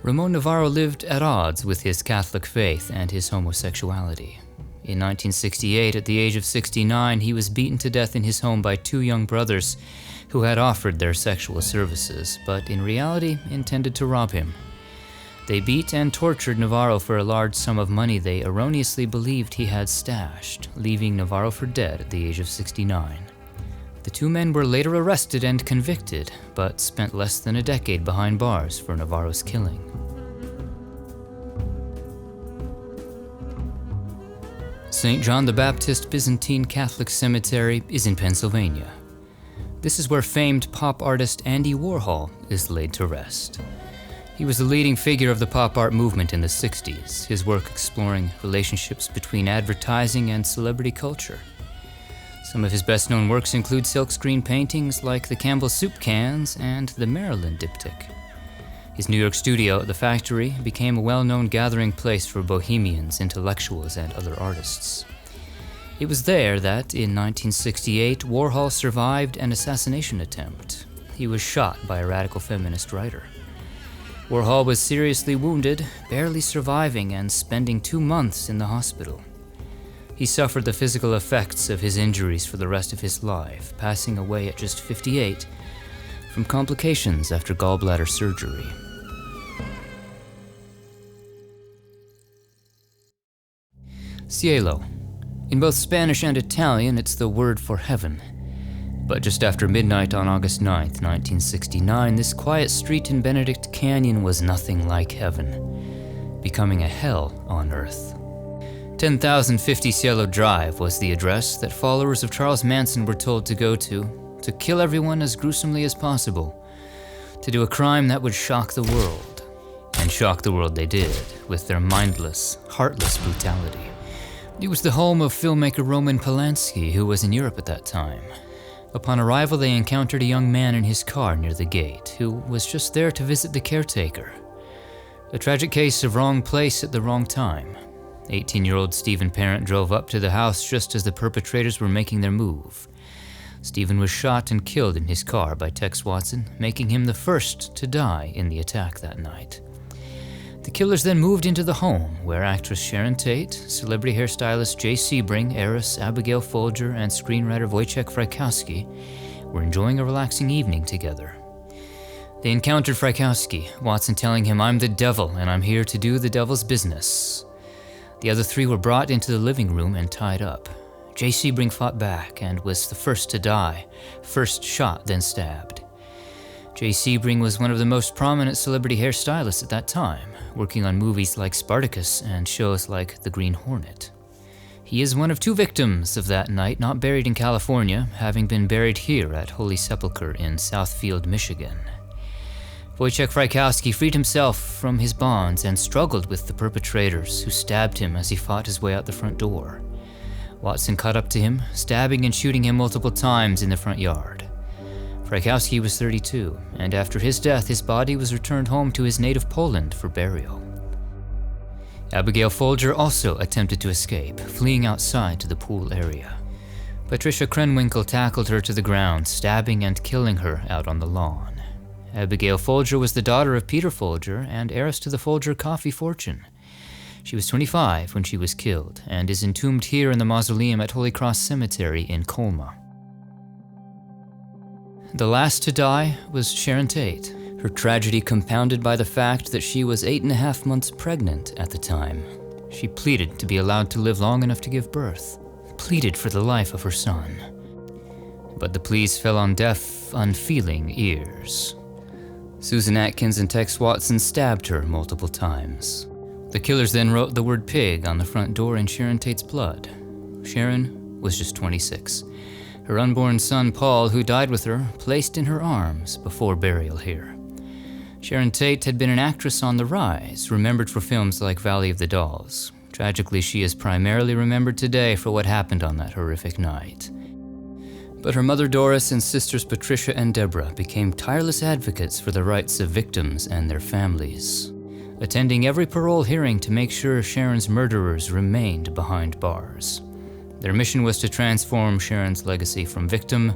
Ramon Novarro lived at odds with his Catholic faith and his homosexuality. In 1968, at the age of 69, he was beaten to death in his home by two young brothers who had offered their sexual services, but in reality intended to rob him. They beat and tortured Novarro for a large sum of money they erroneously believed he had stashed, leaving Novarro for dead at the age of 69. The two men were later arrested and convicted, but spent less than a decade behind bars for Novarro's killing. St. John the Baptist Byzantine Catholic Cemetery is in Pennsylvania. This is where famed pop artist Andy Warhol is laid to rest. He was the leading figure of the pop art movement in the 60s, his work exploring relationships between advertising and celebrity culture. Some of his best-known works include silkscreen paintings like the Campbell soup cans and the Maryland diptych. His New York studio, The Factory, became a well-known gathering place for bohemians, intellectuals, and other artists. It was there that, in 1968, Warhol survived an assassination attempt. He was shot by a radical feminist writer. Warhol was seriously wounded, barely surviving and spending 2 months in the hospital. He suffered the physical effects of his injuries for the rest of his life, passing away at just 58 from complications after gallbladder surgery. Cielo. In both Spanish and Italian, it's the word for heaven. But just after midnight on August 9th, 1969, this quiet street in Benedict Canyon was nothing like heaven, becoming a hell on earth. 10,050 Cielo Drive was the address that followers of Charles Manson were told to go to kill everyone as gruesomely as possible, to do a crime that would shock the world. And shock the world they did, with their mindless, heartless brutality. It was the home of filmmaker Roman Polanski, who was in Europe at that time. Upon arrival, they encountered a young man in his car near the gate, who was just there to visit the caretaker. A tragic case of wrong place at the wrong time. 18-year-old Stephen Parent drove up to the house just as the perpetrators were making their move. Stephen was shot and killed in his car by Tex Watson, making him the first to die in the attack that night. The killers then moved into the home, where actress Sharon Tate, celebrity hairstylist Jay Sebring, heiress Abigail Folger, and screenwriter Wojciech Frykowski were enjoying a relaxing evening together. They encountered Frykowski, Watson telling him, "I'm the devil, and I'm here to do the devil's business." The other three were brought into the living room and tied up. Jay Sebring fought back and was the first to die, first shot, then stabbed. Jay Sebring was one of the most prominent celebrity hairstylists at that time, working on movies like Spartacus and shows like The Green Hornet. He is one of 2 victims of that night not buried in California, having been buried here at Holy Sepulchre in Southfield, Michigan. Wojciech Frykowski freed himself from his bonds and struggled with the perpetrators, who stabbed him as he fought his way out the front door. Watson caught up to him, stabbing and shooting him multiple times in the front yard. Frykowski was 32, and after his death, his body was returned home to his native Poland for burial. Abigail Folger also attempted to escape, fleeing outside to the pool area. Patricia Krenwinkel tackled her to the ground, stabbing and killing her out on the lawn. Abigail Folger was the daughter of Peter Folger and heiress to the Folger coffee fortune. She was 25 when she was killed, and is entombed here in the mausoleum at Holy Cross Cemetery in Colma. The last to die was Sharon Tate, her tragedy compounded by the fact that she was 8.5 months pregnant at the time. She pleaded to be allowed to live long enough to give birth, pleaded for the life of her son. But the pleas fell on deaf, unfeeling ears. Susan Atkins and Tex Watson stabbed her multiple times. The killers then wrote the word pig on the front door in Sharon Tate's blood. Sharon was just 26. Her unborn son Paul, who died with her, placed in her arms before burial here. Sharon Tate had been an actress on the rise, remembered for films like Valley of the Dolls. Tragically, she is primarily remembered today for what happened on that horrific night. But her mother Doris and sisters Patricia and Deborah became tireless advocates for the rights of victims and their families, attending every parole hearing to make sure Sharon's murderers remained behind bars. Their mission was to transform Sharon's legacy from victim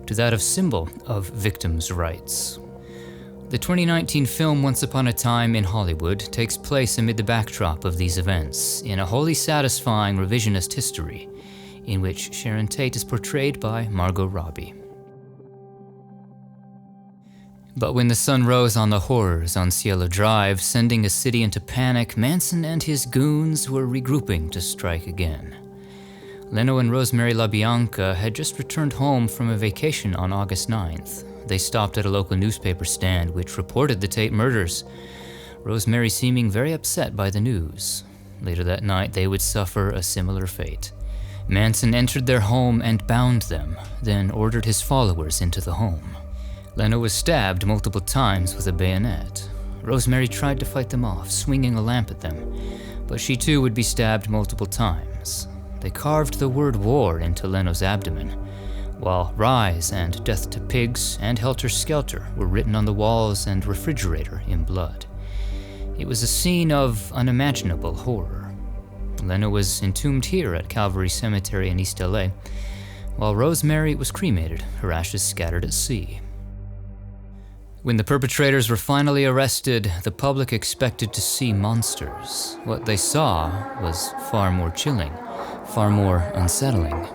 to that of symbol of victims' rights. The 2019 film Once Upon a Time in Hollywood takes place amid the backdrop of these events in a wholly satisfying revisionist history in which Sharon Tate is portrayed by Margot Robbie. But when the sun rose on the horrors on Cielo Drive, sending a city into panic, Manson and his goons were regrouping to strike again. Leno and Rosemary LaBianca had just returned home from a vacation on August 9th. They stopped at a local newspaper stand which reported the Tate murders, Rosemary seeming very upset by the news. Later that night, they would suffer a similar fate. Manson entered their home and bound them, then ordered his followers into the home. Leno was stabbed multiple times with a bayonet. Rosemary tried to fight them off, swinging a lamp at them, but she too would be stabbed multiple times. They carved the word war into Leno's abdomen, while Rise and Death to Pigs and Helter Skelter were written on the walls and refrigerator in blood. It was a scene of unimaginable horror. Leno was entombed here at Calvary Cemetery in East LA, while Rosemary was cremated, her ashes scattered at sea. When the perpetrators were finally arrested, the public expected to see monsters. What they saw was far more chilling, far more unsettling.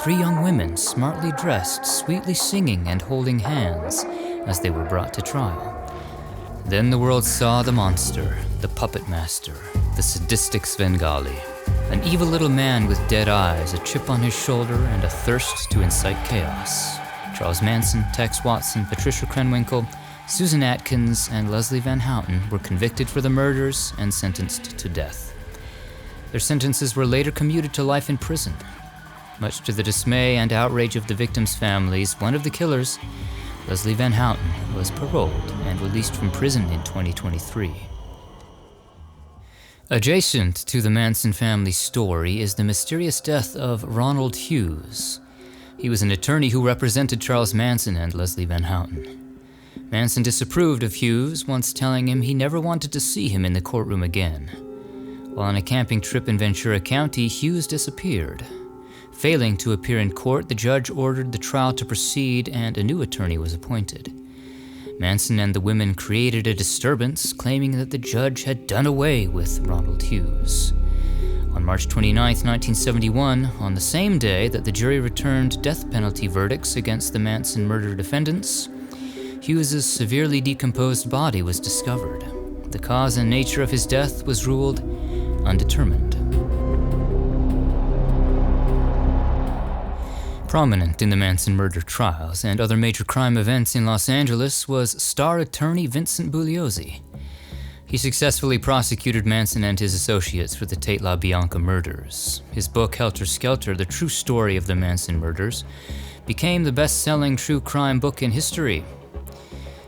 3 young women, smartly dressed, sweetly singing and holding hands as they were brought to trial. Then the world saw the monster, the puppet master, the sadistic Svengali, an evil little man with dead eyes, a chip on his shoulder, and a thirst to incite chaos. Charles Manson, Tex Watson, Patricia Krenwinkel, Susan Atkins, and Leslie Van Houten were convicted for the murders and sentenced to death. Their sentences were later commuted to life in prison. Much to the dismay and outrage of the victims' families, one of the killers, Leslie Van Houten, was paroled and released from prison in 2023. Adjacent to the Manson family story is the mysterious death of Ronald Hughes. He was an attorney who represented Charles Manson and Leslie Van Houten. Manson disapproved of Hughes, once telling him he never wanted to see him in the courtroom again. While on a camping trip in Ventura County, Hughes disappeared. Failing to appear in court, the judge ordered the trial to proceed and a new attorney was appointed. Manson and the women created a disturbance, claiming that the judge had done away with Ronald Hughes. On March 29, 1971, on the same day that the jury returned death penalty verdicts against the Manson murder defendants, Hughes's severely decomposed body was discovered. The cause and nature of his death was ruled undetermined. Prominent in the Manson murder trials and other major crime events in Los Angeles was star attorney Vincent Bugliosi. He successfully prosecuted Manson and his associates for the Tate LaBianca murders. His book, Helter Skelter, The True Story of the Manson Murders, became the best-selling true crime book in history.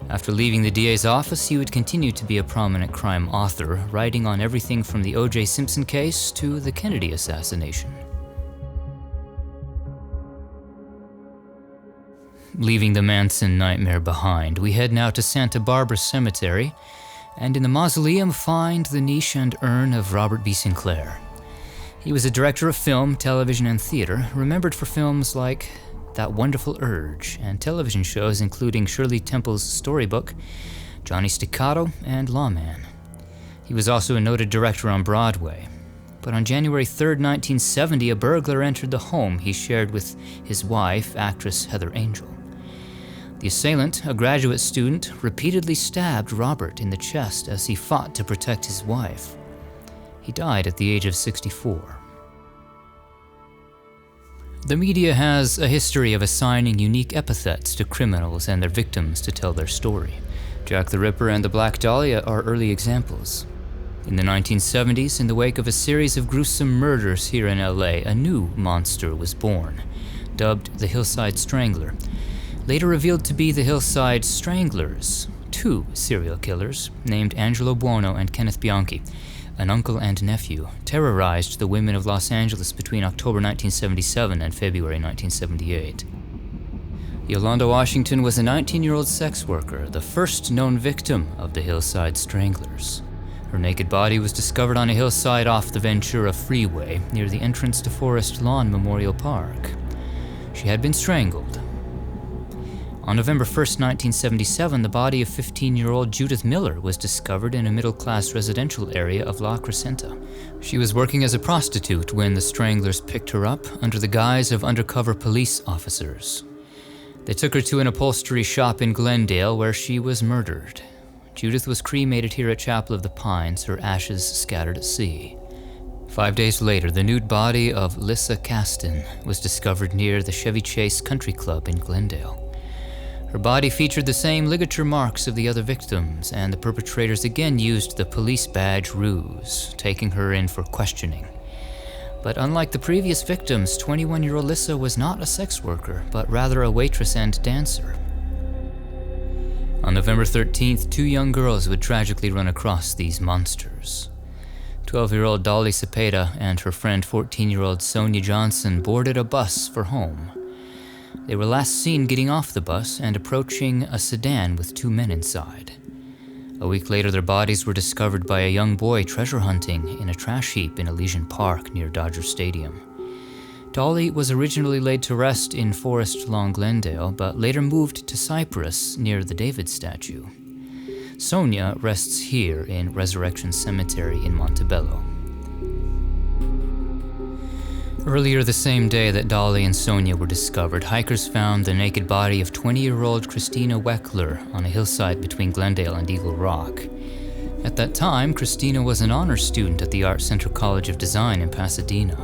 After leaving the DA's office, he would continue to be a prominent crime author, writing on everything from the O.J. Simpson case to the Kennedy assassination. Leaving the Manson nightmare behind, we head now to Santa Barbara Cemetery, and in the mausoleum find the niche and urn of Robert B. Sinclair. He was a director of film, television, and theater, remembered for films like That Wonderful Urge, and television shows including Shirley Temple's Storybook, Johnny Staccato, and Lawman. He was also a noted director on Broadway. But on January 3, 1970, a burglar entered the home he shared with his wife, actress Heather Angel. The assailant, a graduate student, repeatedly stabbed Robert in the chest as he fought to protect his wife. He died at the age of 64. The media has a history of assigning unique epithets to criminals and their victims to tell their story. Jack the Ripper and the Black Dahlia are early examples. In the 1970s, in the wake of a series of gruesome murders here in LA, a new monster was born, dubbed the Hillside Strangler, later revealed to be the Hillside Stranglers, two serial killers named Angelo Buono and Kenneth Bianchi, an uncle and nephew, terrorized the women of Los Angeles between October 1977 and February 1978. Yolanda Washington was a 19-year-old sex worker, the first known victim of the Hillside Stranglers. Her naked body was discovered on a hillside off the Ventura Freeway near the entrance to Forest Lawn Memorial Park. She had been strangled. On November 1st, 1977, the body of 15-year-old Judith Miller was discovered in a middle-class residential area of La Crescenta. She was working as a prostitute when the Stranglers picked her up under the guise of undercover police officers. They took her to an upholstery shop in Glendale where she was murdered. Judith was cremated here at Chapel of the Pines, her ashes scattered at sea. 5 days later, the nude body of Lissa Caston was discovered near the Chevy Chase Country Club in Glendale. Her body featured the same ligature marks of the other victims, and the perpetrators again used the police badge ruse, taking her in for questioning. But unlike the previous victims, 21-year-old Lissa was not a sex worker, but rather a waitress and dancer. On November 13th, two young girls would tragically run across these monsters. 12-year-old Dolly Cepeda and her friend 14-year-old Sonia Johnson boarded a bus for home. They were last seen getting off the bus and approaching a sedan with two men inside. A week later, their bodies were discovered by a young boy treasure hunting in a trash heap in Elysian Park near Dodger Stadium. Dolly was originally laid to rest in Forest Lawn, Glendale, but later moved to Cypress near the David statue. Sonia rests here in Resurrection Cemetery in Montebello. Earlier the same day that Dolly and Sonia were discovered, hikers found the naked body of 20-year-old Christina Weckler on a hillside between Glendale and Eagle Rock. At that time, Christina was an honors student at the Art Center College of Design in Pasadena.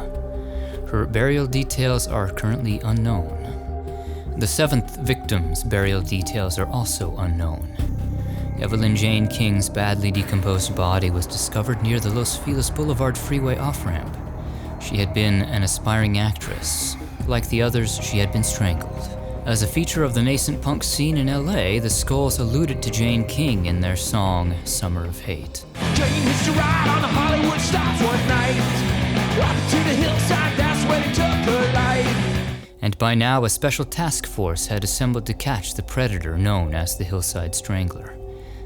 Her burial details are currently unknown. The seventh victim's burial details are also unknown. Evelyn Jane King's badly decomposed body was discovered near the Los Feliz Boulevard freeway off-ramp. She had been an aspiring actress. Like the others, she had been strangled. As a feature of the nascent punk scene in LA, the Skulls alluded to Jane King in their song, Summer of Hate. Jane hitched a ride on the Hollywood stops one night. Up to the hillside, that's when he took her life. And by now, a special task force had assembled to catch the predator known as the Hillside Strangler.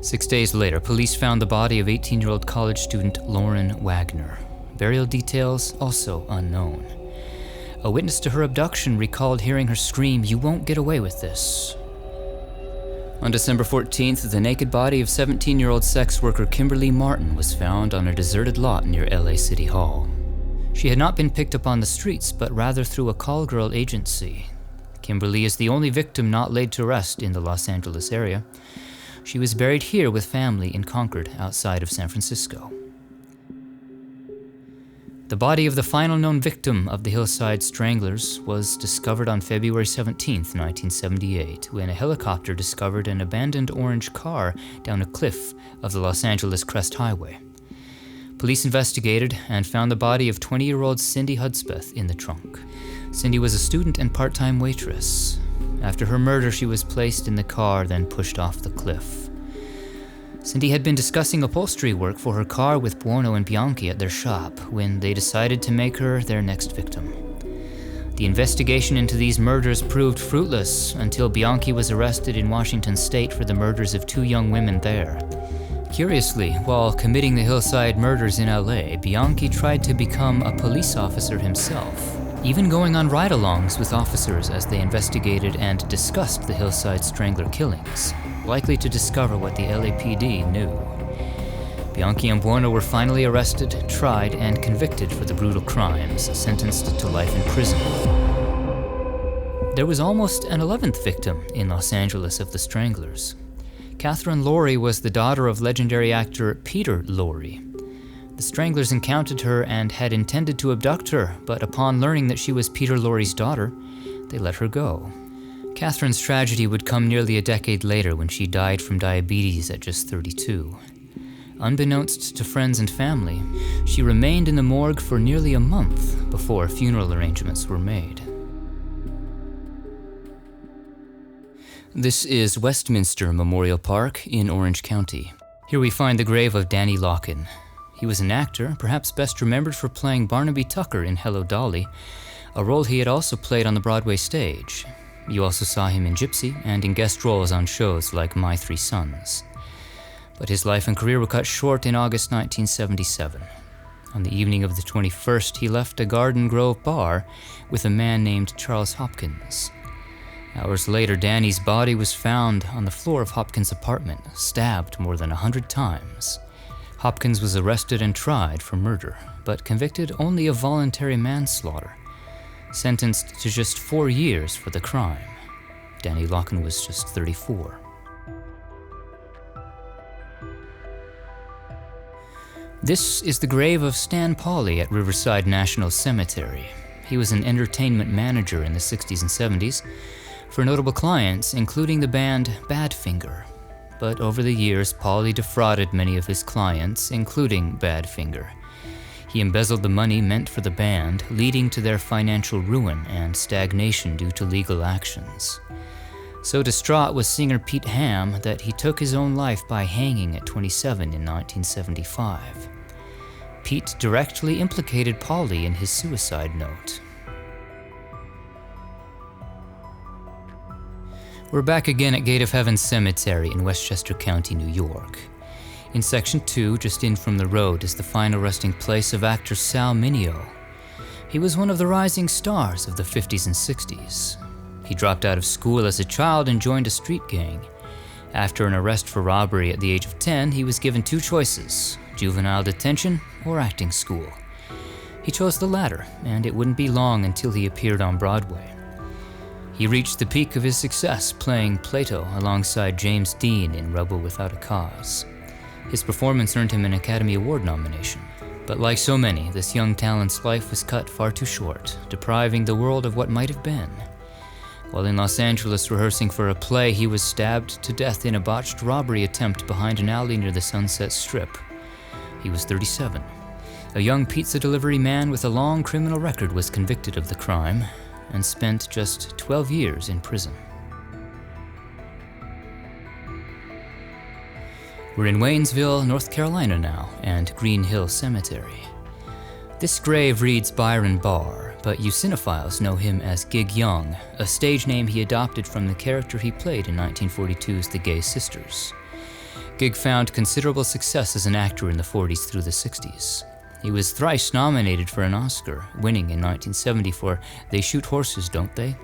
6 days later, police found the body of 18-year-old college student Lauren Wagner. Burial details also unknown. A witness to her abduction recalled hearing her scream, "You won't get away with this." On December 14th, the naked body of 17-year-old sex worker Kimberly Martin was found on a deserted lot near LA City Hall. She had not been picked up on the streets, but rather through a call girl agency. Kimberly is the only victim not laid to rest in the Los Angeles area. She was buried here with family in Concord, outside of San Francisco. The body of the final known victim of the Hillside Stranglers was discovered on February 17, 1978, when a helicopter discovered an abandoned orange car down a cliff of the Los Angeles Crest Highway. Police investigated and found the body of 20-year-old Cindy Hudspeth in the trunk. Cindy was a student and part-time waitress. After her murder, she was placed in the car, then pushed off the cliff. Cindy had been discussing upholstery work for her car with Buono and Bianchi at their shop when they decided to make her their next victim. The investigation into these murders proved fruitless until Bianchi was arrested in Washington State for the murders of two young women there. Curiously, while committing the Hillside murders in LA, Bianchi tried to become a police officer himself, even going on ride-alongs with officers as they investigated and discussed the Hillside Strangler killings, likely to discover what the LAPD knew. Bianchi and Buono were finally arrested, tried, and convicted for the brutal crimes, sentenced to life in prison. There was almost an 11th victim in Los Angeles of the Stranglers. Catherine Lorre was the daughter of legendary actor Peter Lorre. The Stranglers encountered her and had intended to abduct her, but upon learning that she was Peter Lorre's daughter, they let her go. Catherine's tragedy would come nearly a decade later when she died from diabetes at just 32. Unbeknownst to friends and family, she remained in the morgue for nearly a month before funeral arrangements were made. This is Westminster Memorial Park in Orange County. Here we find the grave of Danny Locken. He was an actor, perhaps best remembered for playing Barnaby Tucker in Hello, Dolly, a role he had also played on the Broadway stage. You also saw him in Gypsy and in guest roles on shows like My Three Sons. But his life and career were cut short in August 1977. On the evening of the 21st, he left a Garden Grove bar with a man named Charles Hopkins. Hours later, Danny's body was found on the floor of Hopkins' apartment, stabbed more than 100 times. Hopkins was arrested and tried for murder, but convicted only of voluntary manslaughter, sentenced to just 4 years for the crime. Danny Locken was just 34. This is the grave of Stan Pauley at Riverside National Cemetery. He was an entertainment manager in the 60s and 70s for notable clients, including the band Badfinger. But over the years, Pauley defrauded many of his clients, including Badfinger. He embezzled the money meant for the band, leading to their financial ruin and stagnation due to legal actions. So distraught was singer Pete Ham that he took his own life by hanging at 27 in 1975. Pete directly implicated Pauley in his suicide note. We're back again at Gate of Heaven Cemetery in Westchester County, New York. In Section 2, just in from the road, is the final resting place of actor Sal Mineo. He was one of the rising stars of the 50s and 60s. He dropped out of school as a child and joined a street gang. After an arrest for robbery at the age of 10, he was given 2 choices: juvenile detention or acting school. He chose the latter, and it wouldn't be long until he appeared on Broadway. He reached the peak of his success playing Plato alongside James Dean in Rebel Without a Cause. His performance earned him an Academy Award nomination. But like so many, this young talent's life was cut far too short, depriving the world of what might have been. While in Los Angeles rehearsing for a play, he was stabbed to death in a botched robbery attempt behind an alley near the Sunset Strip. He was 37. A young pizza delivery man with a long criminal record was convicted of the crime and spent just 12 years in prison. We're in Waynesville, North Carolina now, and Green Hill Cemetery. This grave reads Byron Barr, but you cinephiles know him as Gig Young, a stage name he adopted from the character he played in 1942's The Gay Sisters. Gig found considerable success as an actor in the 40s through the 60s. He was thrice nominated for an Oscar, winning in 1970 for They Shoot Horses, Don't They?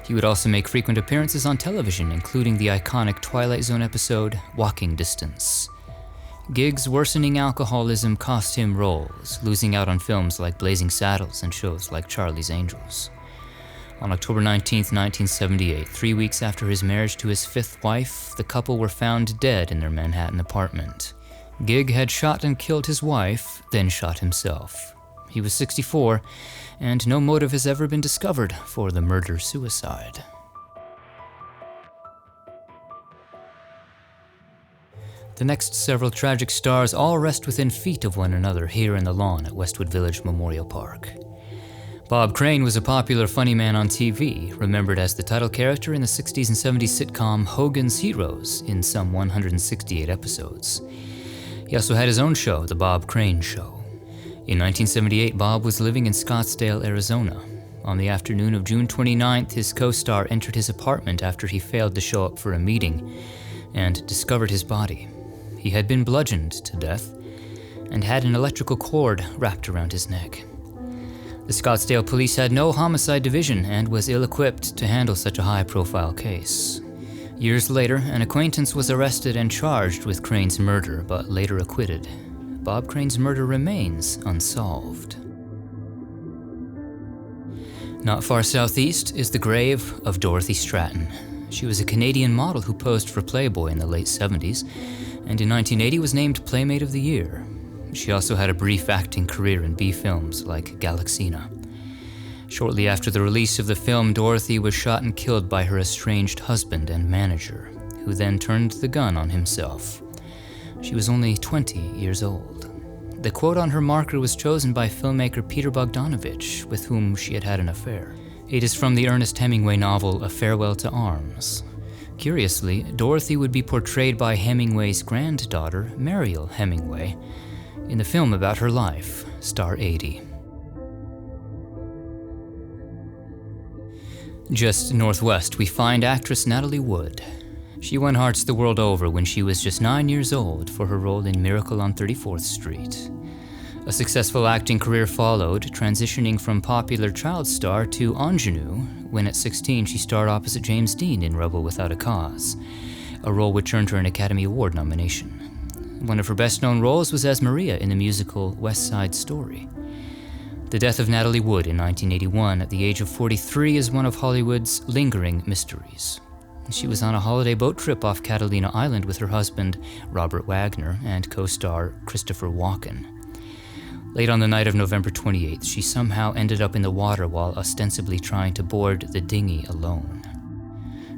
He would also make frequent appearances on television, including the iconic Twilight Zone episode, Walking Distance. Gig's worsening alcoholism cost him roles, losing out on films like Blazing Saddles and shows like Charlie's Angels. On October 19, 1978, 3 weeks after his marriage to his 5th wife, the couple were found dead in their Manhattan apartment. Gig had shot and killed his wife, then shot himself. He was 64, and no motive has ever been discovered for the murder-suicide. The next several tragic stars all rest within feet of one another here in the lawn at Westwood Village Memorial Park. Bob Crane was a popular funny man on TV, remembered as the title character in the 60s and 70s sitcom Hogan's Heroes in some 168 episodes. He also had his own show, The Bob Crane Show. In 1978, Bob was living in Scottsdale, Arizona. On the afternoon of June 29th, his co-star entered his apartment after he failed to show up for a meeting and discovered his body. He had been bludgeoned to death and had an electrical cord wrapped around his neck. The Scottsdale police had no homicide division and was ill-equipped to handle such a high-profile case. Years later, an acquaintance was arrested and charged with Crane's murder, but later acquitted. Bob Crane's murder remains unsolved. Not far southeast is the grave of Dorothy Stratton. She was a Canadian model who posed for Playboy in the late 70s, and in 1980 was named Playmate of the Year. She also had a brief acting career in B films like Galaxina. Shortly after the release of the film, Dorothy was shot and killed by her estranged husband and manager, who then turned the gun on himself. She was only 20 years old. The quote on her marker was chosen by filmmaker Peter Bogdanovich, with whom she had had an affair. It is from the Ernest Hemingway novel A Farewell to Arms. Curiously, Dorothy would be portrayed by Hemingway's granddaughter, Marion Hemingway, in the film about her life, Star 80. Just northwest, we find actress Natalie Wood. She won hearts the world over when she was just 9 years old for her role in Miracle on 34th Street. A successful acting career followed, transitioning from popular child star to ingenue when at 16 she starred opposite James Dean in Rebel Without a Cause, a role which earned her an Academy Award nomination. One of her best-known roles was as Maria in the musical West Side Story. The death of Natalie Wood in 1981 at the age of 43 is one of Hollywood's lingering mysteries. She was on a holiday boat trip off Catalina Island with her husband, Robert Wagner, and co-star Christopher Walken. Late on the night of November 28th, she somehow ended up in the water while ostensibly trying to board the dinghy alone.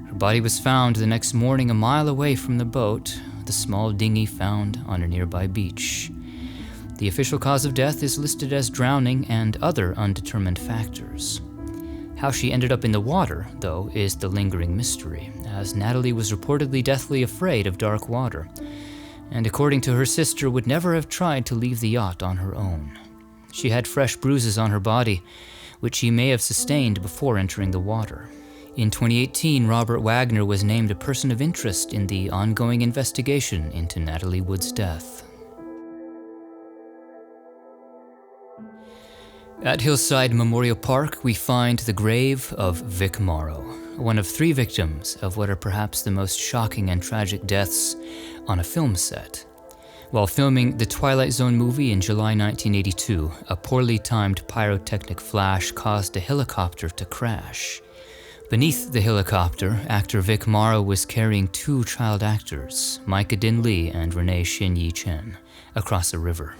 Her body was found the next morning a mile away from the boat, the small dinghy found on a nearby beach. The official cause of death is listed as drowning and other undetermined factors. How she ended up in the water, though, is the lingering mystery, as Natalie was reportedly deathly afraid of dark water, and according to her sister, would never have tried to leave the yacht on her own. She had fresh bruises on her body, which she may have sustained before entering the water. In 2018, Robert Wagner was named a person of interest in the ongoing investigation into Natalie Wood's death. At Hillside Memorial Park, we find the grave of Vic Morrow, one of 3 victims of what are perhaps the most shocking and tragic deaths on a film set. While filming the Twilight Zone movie in July 1982, a poorly timed pyrotechnic flash caused a helicopter to crash. Beneath the helicopter, actor Vic Morrow was carrying 2 child actors, Micah Din Lee and Renee Shin-Yi Chen, across a river.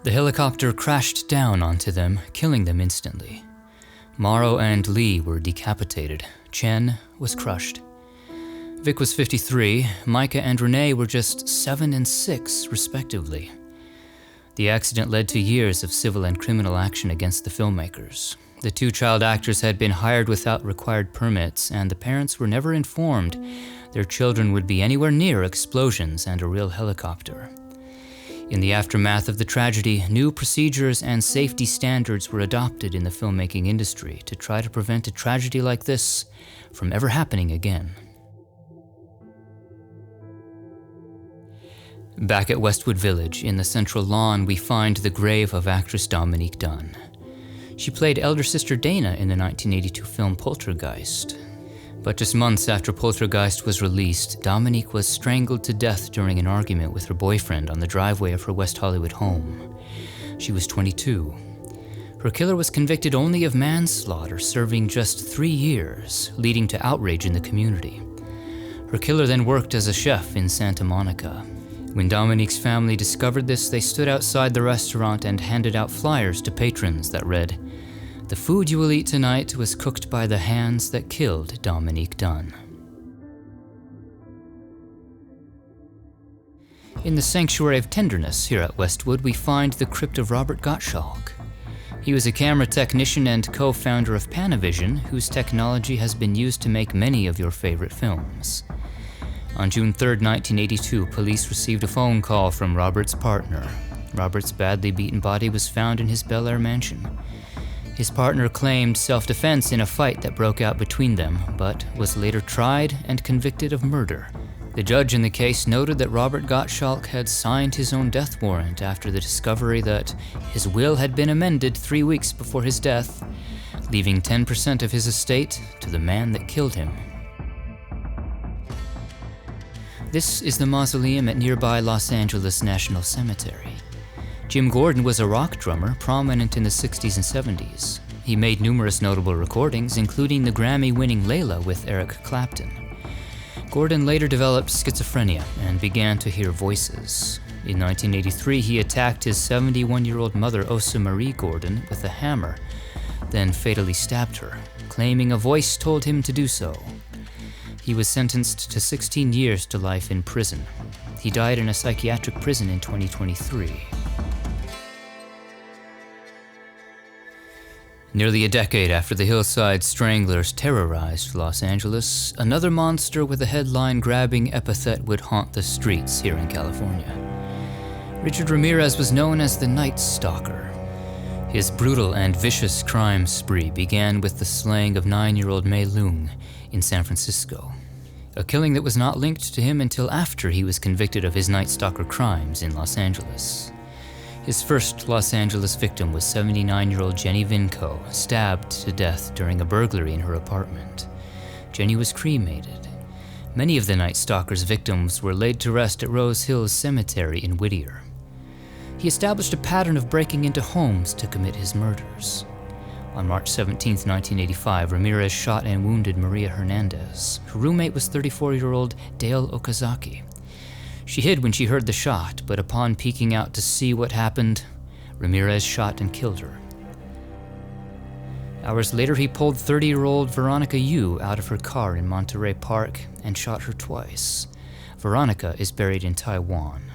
The helicopter crashed down onto them, killing them instantly. Morrow and Lee were decapitated. Chen was crushed. Vic was 53, Micah and Renee were just 7 and 6, respectively. The accident led to years of civil and criminal action against the filmmakers. The 2 child actors had been hired without required permits, and the parents were never informed their children would be anywhere near explosions and a real helicopter. In the aftermath of the tragedy, new procedures and safety standards were adopted in the filmmaking industry to try to prevent a tragedy like this from ever happening again. Back at Westwood Village, in the central lawn, we find the grave of actress Dominique Dunne. She played elder sister Dana in the 1982 film Poltergeist. But just months after Poltergeist was released, Dominique was strangled to death during an argument with her boyfriend on the driveway of her West Hollywood home. She was 22. Her killer was convicted only of manslaughter, serving just 3 years, leading to outrage in the community. Her killer then worked as a chef in Santa Monica. When Dominique's family discovered this, they stood outside the restaurant and handed out flyers to patrons that read, "The food you will eat tonight was cooked by the hands that killed Dominique Dunne." In the Sanctuary of Tenderness here at Westwood, we find the crypt of Robert Gottschalk. He was a camera technician and co-founder of Panavision, whose technology has been used to make many of your favorite films. On June 3, 1982, police received a phone call from Robert's partner. Robert's badly beaten body was found in his Bel Air mansion. His partner claimed self-defense in a fight that broke out between them, but was later tried and convicted of murder. The judge in the case noted that Robert Gottschalk had signed his own death warrant after the discovery that his will had been amended 3 weeks before his death, leaving 10% of his estate to the man that killed him. This is the mausoleum at nearby Los Angeles National Cemetery. Jim Gordon was a rock drummer prominent in the 60s and 70s. He made numerous notable recordings, including the Grammy-winning Layla with Eric Clapton. Gordon later developed schizophrenia and began to hear voices. In 1983, he attacked his 71-year-old mother, Osa Marie Gordon, with a hammer, then fatally stabbed her, claiming a voice told him to do so. He was sentenced to 16 years to life in prison. He died in a psychiatric prison in 2023. Nearly a decade after the Hillside Stranglers terrorized Los Angeles, another monster with a headline-grabbing epithet would haunt the streets here in California. Richard Ramirez was known as the Night Stalker. His brutal and vicious crime spree began with the slaying of 9-year-old Mei Lung in San Francisco, a killing that was not linked to him until after he was convicted of his Night Stalker crimes in Los Angeles. His first Los Angeles victim was 79-year-old Jenny Vinco, stabbed to death during a burglary in her apartment. Jenny was cremated. Many of the Night Stalker's victims were laid to rest at Rose Hills Cemetery in Whittier. He established a pattern of breaking into homes to commit his murders. On March 17, 1985, Ramirez shot and wounded Maria Hernandez. Her roommate was 34-year-old Dale Okazaki. She hid when she heard the shot, but upon peeking out to see what happened, Ramirez shot and killed her. Hours later, he pulled 30-year-old Veronica Yu out of her car in Monterey Park and shot her twice. Veronica is buried in Taiwan.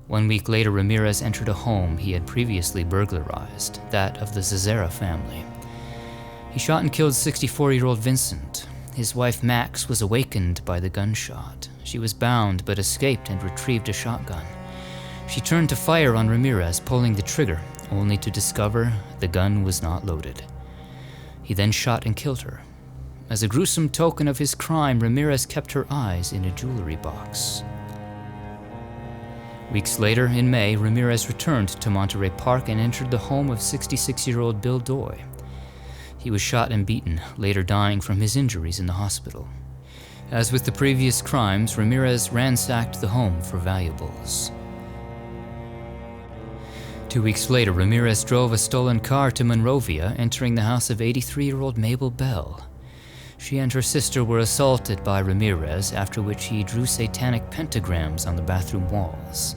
1 week later, Ramirez entered a home he had previously burglarized, that of the Zazera family. He shot and killed 64-year-old Vincent. His wife Max was awakened by the gunshot. She was bound but escaped and retrieved a shotgun. She turned to fire on Ramirez, pulling the trigger, only to discover the gun was not loaded. He then shot and killed her. As a gruesome token of his crime, Ramirez kept her eyes in a jewelry box. Weeks later, in May, Ramirez returned to Monterey Park and entered the home of 66-year-old Bill Doy. He was shot and beaten, later dying from his injuries in the hospital. As with the previous crimes, Ramirez ransacked the home for valuables. 2 weeks later, Ramirez drove a stolen car to Monrovia, entering the house of 83-year-old Mabel Bell. She and her sister were assaulted by Ramirez, after which he drew satanic pentagrams on the bathroom walls.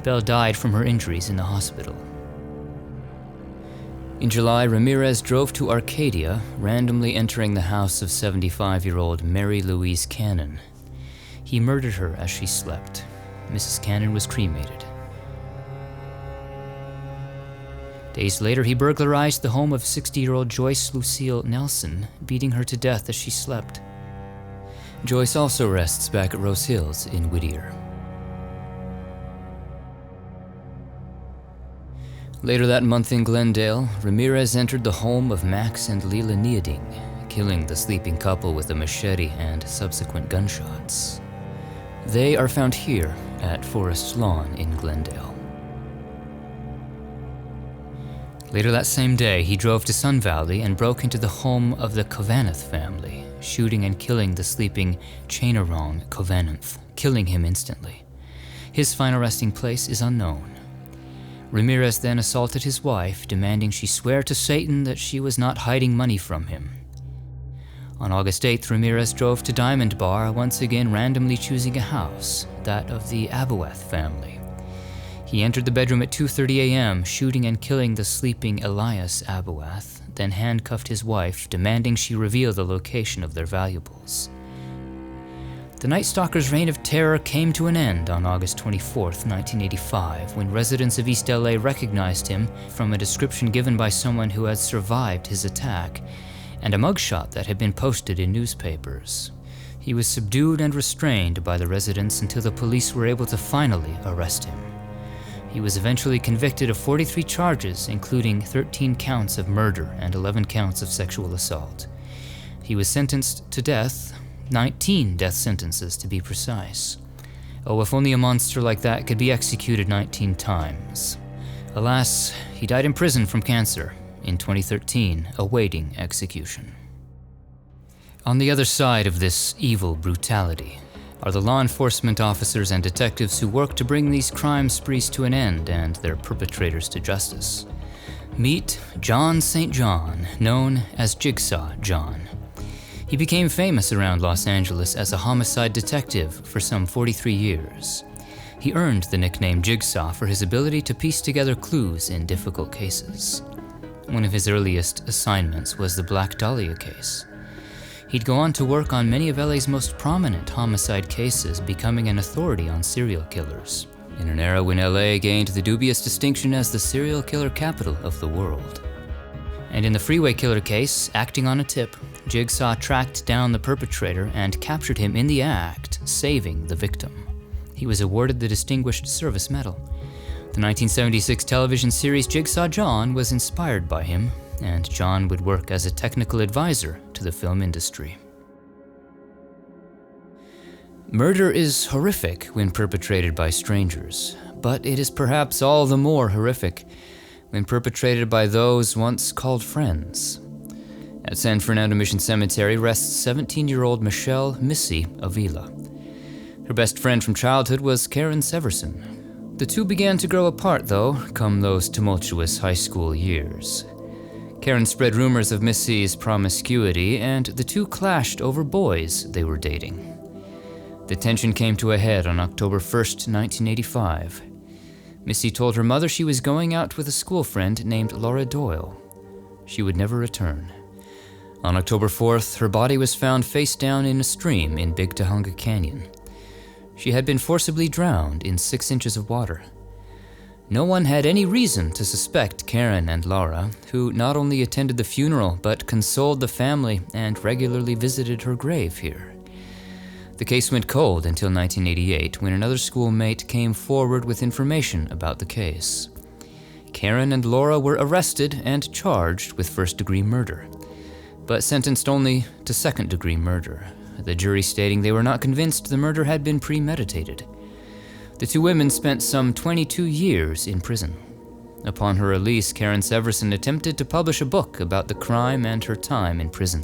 Bell died from her injuries in the hospital. In July, Ramirez drove to Arcadia, randomly entering the house of 75-year-old Mary Louise Cannon. He murdered her as she slept. Mrs. Cannon was cremated. Days later, he burglarized the home of 60-year-old Joyce Lucille Nelson, beating her to death as she slept. Joyce also rests back at Rose Hills in Whittier. Later that month in Glendale, Ramirez entered the home of Max and Leila Neoding, killing the sleeping couple with a machete and subsequent gunshots. They are found here at Forest Lawn in Glendale. Later that same day, he drove to Sun Valley and broke into the home of the Kovaneth family, shooting and killing the sleeping Chainarong Kovaneth, killing him instantly. His final resting place is unknown. Ramirez then assaulted his wife, demanding she swear to Satan that she was not hiding money from him. On August 8th, Ramirez drove to Diamond Bar, once again randomly choosing a house, that of the Aboeth family. He entered the bedroom at 2:30 a.m., shooting and killing the sleeping Elias Aboeth, then handcuffed his wife, demanding she reveal the location of their valuables. The Night Stalker's reign of terror came to an end on August 24, 1985, when residents of East LA recognized him from a description given by someone who had survived his attack and a mugshot that had been posted in newspapers. He was subdued and restrained by the residents until the police were able to finally arrest him. He was eventually convicted of 43 charges, including 13 counts of murder and 11 counts of sexual assault. He was sentenced to death, 19 death sentences to be precise. Oh, if only a monster like that could be executed 19 times. Alas, he died in prison from cancer in 2013, awaiting execution. On the other side of this evil brutality are the law enforcement officers and detectives who work to bring these crime sprees to an end and their perpetrators to justice. Meet John St. John, known as Jigsaw John. He became famous around Los Angeles as a homicide detective for some 43 years. He earned the nickname Jigsaw for his ability to piece together clues in difficult cases. One of his earliest assignments was the Black Dahlia case. He'd go on to work on many of LA's most prominent homicide cases, becoming an authority on serial killers, in an era when LA gained the dubious distinction as the serial killer capital of the world. And in the freeway killer case, acting on a tip, Jigsaw tracked down the perpetrator and captured him in the act, saving the victim. He was awarded the Distinguished Service Medal. The 1976 television series Jigsaw John was inspired by him, and John would work as a technical advisor to the film industry. Murder is horrific when perpetrated by strangers, but it is perhaps all the more horrific when perpetrated by those once called friends. At San Fernando Mission Cemetery rests 17-year-old Michelle Missy Avila. Her best friend from childhood was Karen Severson. The two began to grow apart, though, come those tumultuous high school years. Karen spread rumors of Missy's promiscuity, and the two clashed over boys they were dating. The tension came to a head on October 1st, 1985. Missy told her mother she was going out with a school friend named Laura Doyle. She would never return. On October 4th, her body was found face down in a stream in Big Tahunga Canyon. She had been forcibly drowned in 6 inches of water. No one had any reason to suspect Karen and Laura, who not only attended the funeral but consoled the family and regularly visited her grave here. The case went cold until 1988, when another schoolmate came forward with information about the case. Karen and Laura were arrested and charged with first-degree murder, but sentenced only to second-degree murder, the jury stating they were not convinced the murder had been premeditated. The two women spent some 22 years in prison. Upon her release, Karen Severson attempted to publish a book about the crime and her time in prison.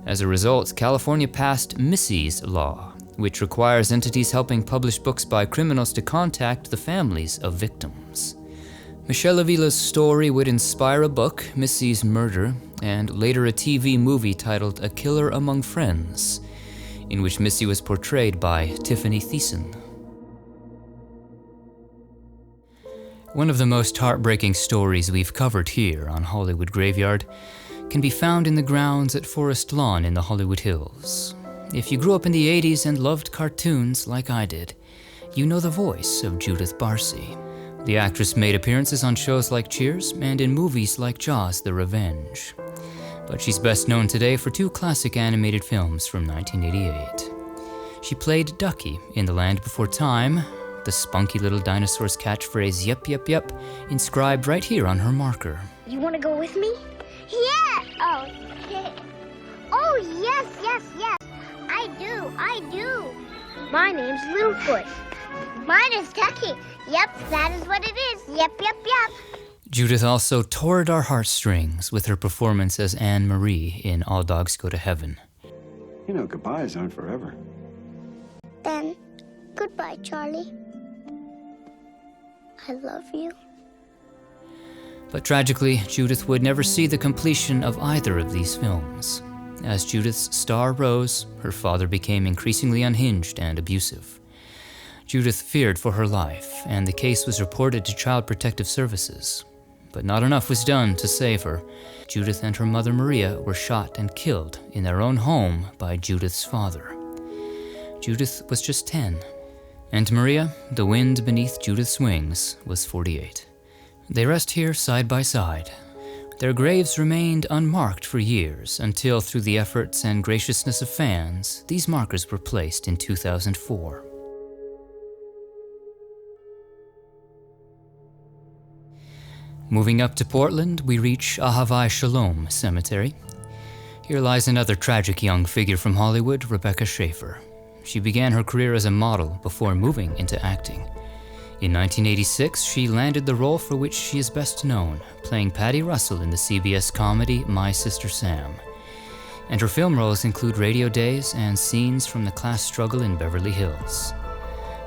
As a result, California passed Missy's Law, which requires entities helping publish books by criminals to contact the families of victims. Michelle Avila's story would inspire a book, Missy's Murder, and later a TV movie titled A Killer Among Friends, in which Missy was portrayed by Tiffany Thiessen. One of the most heartbreaking stories we've covered here on Hollywood Graveyard can be found in the grounds at Forest Lawn in the Hollywood Hills. If you grew up in the 80s and loved cartoons like I did, you know the voice of Judith Barcy. The actress made appearances on shows like Cheers and in movies like Jaws: The Revenge. But she's best known today for 2 classic animated films from 1988. She played Ducky in The Land Before Time, the spunky little dinosaur's catchphrase, "Yep, yep, yep," inscribed right here on her marker. You want to go with me? Yeah! Oh, oh, yes, yes, yes. I do. My name's Littlefoot. Mine is Tucky. Yep, that is what it is. Yep, yep, yep. Judith also tore at our heartstrings with her performance as Anne Marie in All Dogs Go to Heaven. You know, goodbyes aren't forever. Then, goodbye, Charlie. I love you. But tragically, Judith would never see the completion of either of these films. As Judith's star rose, her father became increasingly unhinged and abusive. Judith feared for her life, and the case was reported to Child Protective Services. But not enough was done to save her. Judith and her mother Maria were shot and killed in their own home by Judith's father. Judith was just 10, and Maria, the wind beneath Judith's wings, was 48. They rest here side by side. Their graves remained unmarked for years until, through the efforts and graciousness of fans, these markers were placed in 2004. Moving up to Portland, we reach Ahavai Shalom Cemetery. Here lies another tragic young figure from Hollywood, Rebecca Schaefer. She began her career as a model before moving into acting. In 1986, she landed the role for which she is best known, playing Patty Russell in the CBS comedy My Sister Sam. And her film roles include Radio Days and scenes from the class struggle in Beverly Hills.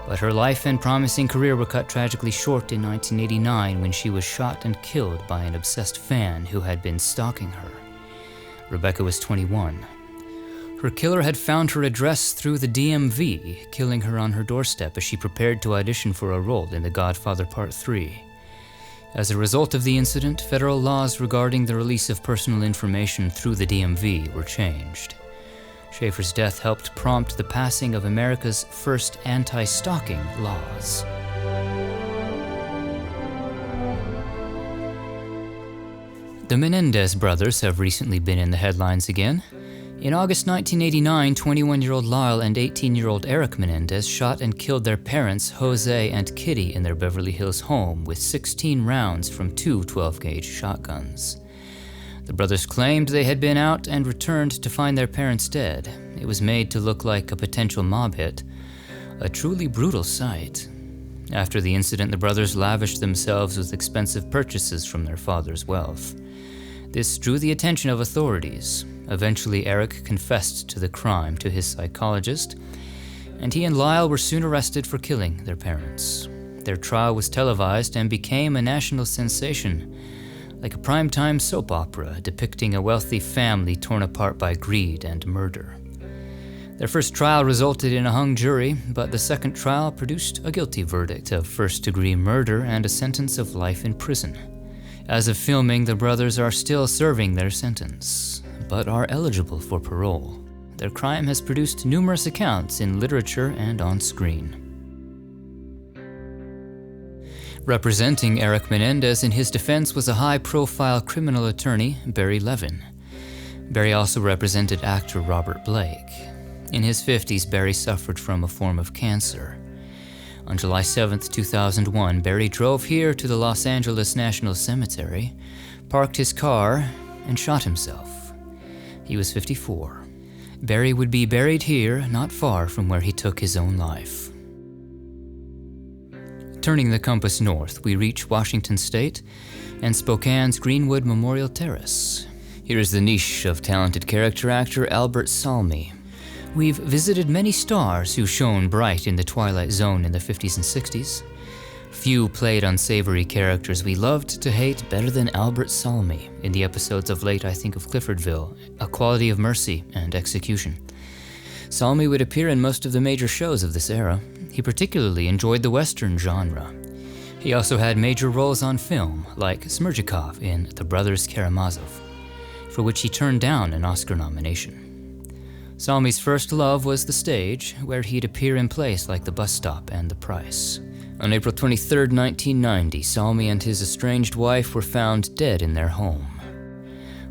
But her life and promising career were cut tragically short in 1989 when she was shot and killed by an obsessed fan who had been stalking her. Rebecca was 21. Her killer had found her address through the DMV, killing her on her doorstep as she prepared to audition for a role in The Godfather Part 3. As a result of the incident, federal laws regarding the release of personal information through the DMV were changed. Schaefer's death helped prompt the passing of America's first anti-stalking laws. The Menendez brothers have recently been in the headlines again. In August 1989, 21-year-old Lyle and 18-year-old Eric Menendez shot and killed their parents, Jose and Kitty, in their Beverly Hills home with 16 rounds from 2 12-gauge shotguns. The brothers claimed they had been out and returned to find their parents dead. It was made to look like a potential mob hit, a truly brutal sight. After the incident, the brothers lavished themselves with expensive purchases from their father's wealth. This drew the attention of authorities. Eventually, Eric confessed to the crime to his psychologist, and he and Lyle were soon arrested for killing their parents. Their trial was televised and became a national sensation, like a primetime soap opera depicting a wealthy family torn apart by greed and murder. Their first trial resulted in a hung jury, but the second trial produced a guilty verdict of first-degree murder and a sentence of life in prison. As of filming, the brothers are still serving their sentence, but are eligible for parole. Their crime has produced numerous accounts in literature and on screen. Representing Eric Menendez in his defense was a high-profile criminal attorney, Barry Levin. Barry also represented actor Robert Blake. In his 50s, Barry suffered from a form of cancer. On July 7, 2001, Barry drove here to the Los Angeles National Cemetery, parked his car, and shot himself. He was 54. Barry would be buried here, not far from where he took his own life. Turning the compass north, we reach Washington State and Spokane's Greenwood Memorial Terrace. Here is the niche of talented character actor Albert Salmi. We've visited many stars who shone bright in the Twilight Zone in the 50s and 60s. Few played unsavory characters we loved to hate better than Albert Salmi in the episodes of Late I Think of Cliffordville, A Quality of Mercy, and Execution. Salmi would appear in most of the major shows of this era. He particularly enjoyed the Western genre. He also had major roles on film, like Smerdyakov in The Brothers Karamazov, for which he turned down an Oscar nomination. Salmi's first love was the stage, where he'd appear in plays like The Bus Stop and The Price. On April 23, 1990, Salmi and his estranged wife were found dead in their home.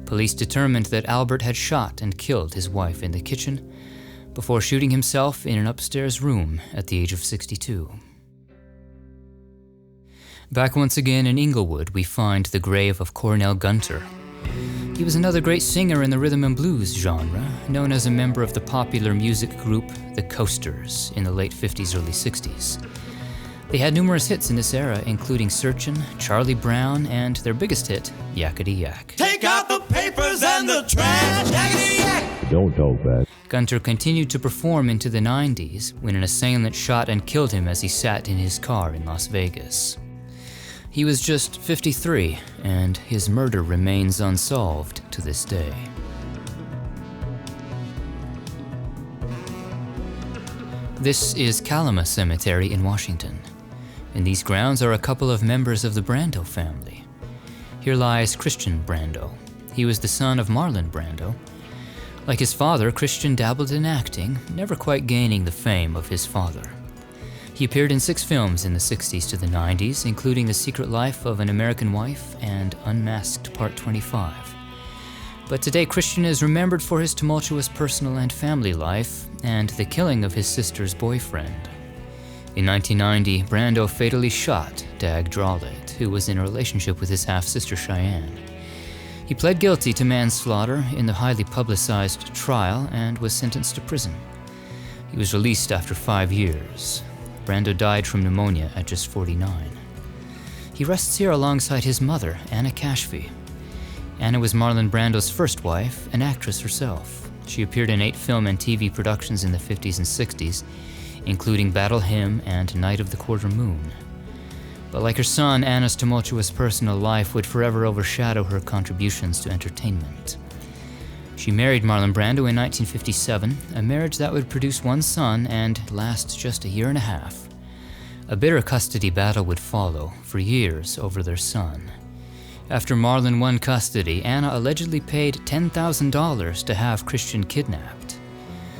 Police determined that Albert had shot and killed his wife in the kitchen before shooting himself in an upstairs room at the age of 62. Back once again in Inglewood, we find the grave of Cornell Gunter. He was another great singer in the rhythm and blues genre, known as a member of the popular music group The Coasters in the late 50s, early 60s. They had numerous hits in this era, including Searchin', Charlie Brown, and their biggest hit, Yakety Yak. Take out the papers and the trash, yakety yak! Don't talk back. Gunter continued to perform into the 90s when an assailant shot and killed him as he sat in his car in Las Vegas. He was just 53, and his murder remains unsolved to this day. This is Kalama Cemetery in Washington. In these grounds are a couple of members of the Brando family. Here lies Christian Brando. He was the son of Marlon Brando. Like his father, Christian dabbled in acting, never quite gaining the fame of his father. He appeared in 6 films in the 60s to the 90s, including The Secret Life of an American Wife and Unmasked Part 25. But today, Christian is remembered for his tumultuous personal and family life and the killing of his sister's boyfriend. In 1990, Brando fatally shot Dag Drawlet, who was in a relationship with his half-sister Cheyenne. He pled guilty to manslaughter in the highly publicized trial and was sentenced to prison. He was released after 5 years. Brando died from pneumonia at just 49. He rests here alongside his mother, Anna Cashby. Anna was Marlon Brando's first wife, an actress herself. She appeared in 8 film and TV productions in the 50s and 60s, including Battle Hymn and Night of the Quarter Moon. But like her son, Anna's tumultuous personal life would forever overshadow her contributions to entertainment. She married Marlon Brando in 1957, a marriage that would produce 1 son and last just a year and a half. A bitter custody battle would follow for years over their son. After Marlon won custody, Anna allegedly paid $10,000 to have Christian kidnapped.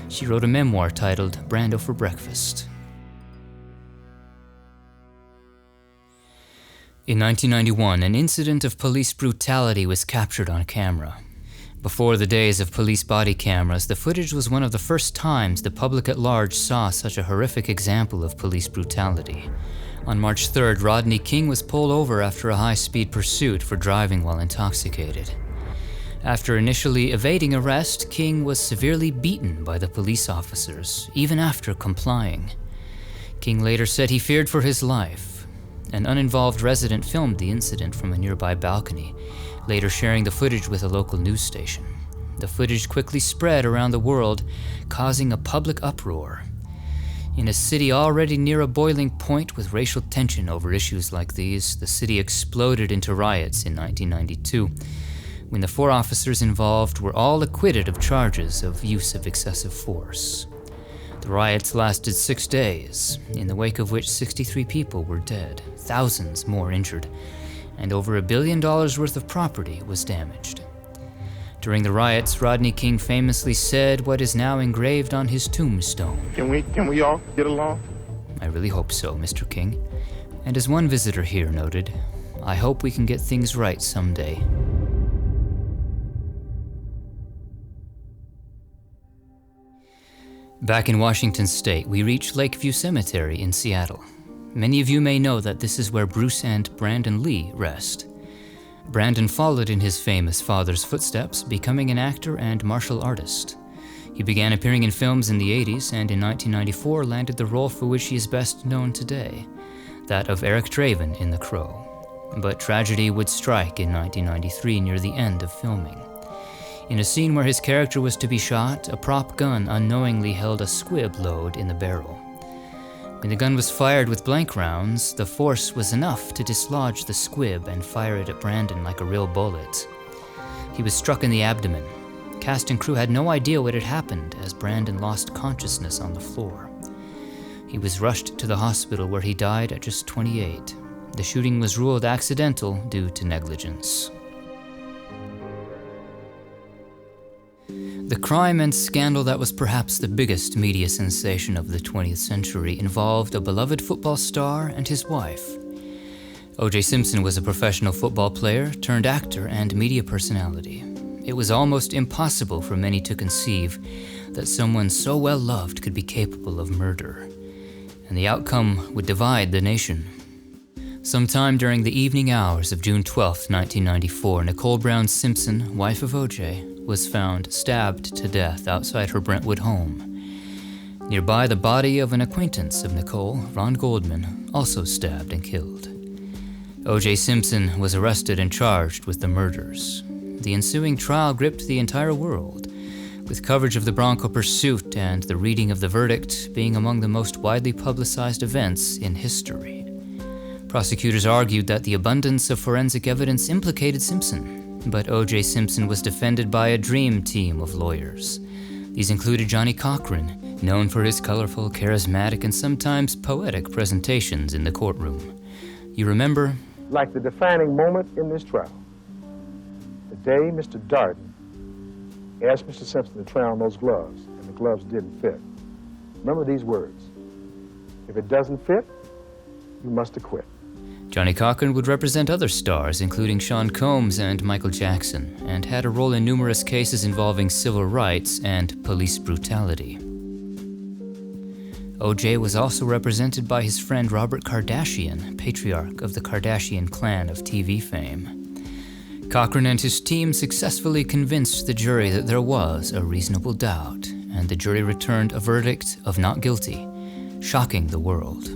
She wrote a memoir titled Brando for Breakfast. In 1991, an incident of police brutality was captured on camera. Before the days of police body cameras, the footage was one of the first times the public at large saw such a horrific example of police brutality. On March 3rd, Rodney King was pulled over after a high-speed pursuit for driving while intoxicated. After initially evading arrest, King was severely beaten by the police officers, even after complying. King later said he feared for his life. An uninvolved resident filmed the incident from a nearby balcony, later sharing the footage with a local news station. The footage quickly spread around the world, causing a public uproar. In a city already near a boiling point with racial tension over issues like these, the city exploded into riots in 1992, when the 4 officers involved were all acquitted of charges of use of excessive force. The riots lasted 6 days, in the wake of which 63 people were dead, thousands more injured, and over $1 billion worth of property was damaged. During the riots, Rodney King famously said what is now engraved on his tombstone. Can we all get along? I really hope so, Mr. King. And as one visitor here noted, I hope we can get things right someday. Back in Washington State, we reach Lakeview Cemetery in Seattle. Many of you may know that this is where Bruce and Brandon Lee rest. Brandon followed in his famous father's footsteps, becoming an actor and martial artist. He began appearing in films in the 80s and in 1994 landed the role for which he is best known today, that of Eric Draven in The Crow. But tragedy would strike in 1993 near the end of filming. In a scene where his character was to be shot, a prop gun unknowingly held a squib load in the barrel. When the gun was fired with blank rounds, the force was enough to dislodge the squib and fire it at Brandon like a real bullet. He was struck in the abdomen. Cast and crew had no idea what had happened as Brandon lost consciousness on the floor. He was rushed to the hospital where he died at just 28. The shooting was ruled accidental due to negligence. The crime and scandal that was perhaps the biggest media sensation of the 20th century involved a beloved football star and his wife. O.J. Simpson was a professional football player turned actor and media personality. It was almost impossible for many to conceive that someone so well loved could be capable of murder, and the outcome would divide the nation. Sometime during the evening hours of June 12, 1994, Nicole Brown Simpson, wife of O.J., was found stabbed to death outside her Brentwood home. Nearby, the body of an acquaintance of Nicole, Ron Goldman, also stabbed and killed. O.J. Simpson was arrested and charged with the murders. The ensuing trial gripped the entire world, with coverage of the Bronco pursuit and the reading of the verdict being among the most widely publicized events in history. Prosecutors argued that the abundance of forensic evidence implicated Simpson, but O.J. Simpson was defended by a dream team of lawyers. These included Johnny Cochran, known for his colorful, charismatic, and sometimes poetic presentations in the courtroom. You remember? Like the defining moment in this trial, the day Mr. Darden asked Mr. Simpson to try on those gloves, and the gloves didn't fit. Remember these words: if it doesn't fit, you must acquit. Johnny Cochran would represent other stars, including Sean Combs and Michael Jackson, and had a role in numerous cases involving civil rights and police brutality. O.J. was also represented by his friend Robert Kardashian, patriarch of the Kardashian clan of TV fame. Cochran and his team successfully convinced the jury that there was a reasonable doubt, and the jury returned a verdict of not guilty, shocking the world.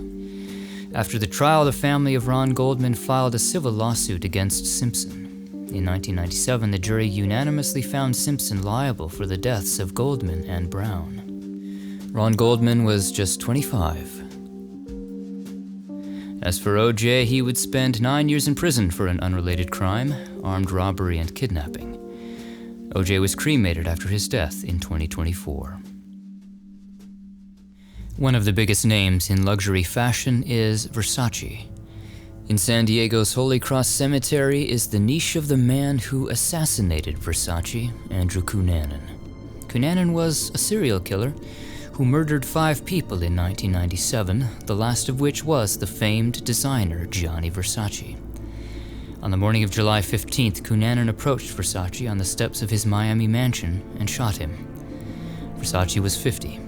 After the trial, the family of Ron Goldman filed a civil lawsuit against Simpson. In 1997, the jury unanimously found Simpson liable for the deaths of Goldman and Brown. Ron Goldman was just 25. As for O.J., he would spend 9 years in prison for an unrelated crime, armed robbery and kidnapping. O.J. was cremated after his death in 2024. One of the biggest names in luxury fashion is Versace. In San Diego's Holy Cross Cemetery is the niche of the man who assassinated Versace, Andrew Cunanan. Cunanan was a serial killer who murdered 5 people in 1997, the last of which was the famed designer Gianni Versace. On the morning of July 15th, Cunanan approached Versace on the steps of his Miami mansion and shot him. Versace was 50.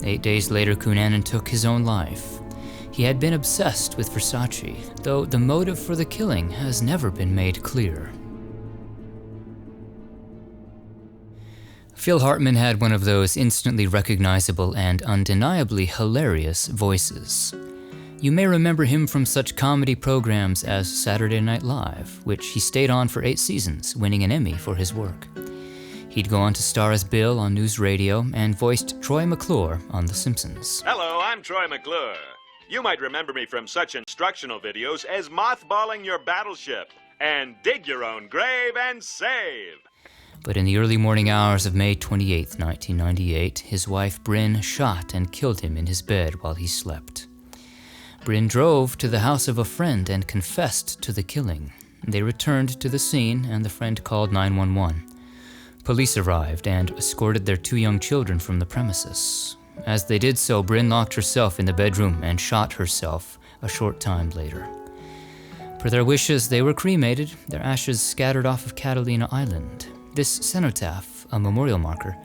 8 days later, Cunanan took his own life. He had been obsessed with Versace, though the motive for the killing has never been made clear. Phil Hartman had one of those instantly recognizable and undeniably hilarious voices. You may remember him from such comedy programs as Saturday Night Live, which he stayed on for 8 seasons, winning an Emmy for his work. He'd go on to star as Bill on News Radio and voiced Troy McClure on The Simpsons. Hello, I'm Troy McClure. You might remember me from such instructional videos as Mothballing Your Battleship and Dig Your Own Grave and Save. But in the early morning hours of May 28, 1998, his wife Bryn shot and killed him in his bed while he slept. Bryn drove to the house of a friend and confessed to the killing. They returned to the scene and the friend called 911. Police arrived and escorted their 2 young children from the premises. As they did so, Bryn locked herself in the bedroom and shot herself a short time later. Per their wishes, they were cremated, their ashes scattered off of Catalina Island. This cenotaph, a memorial marker,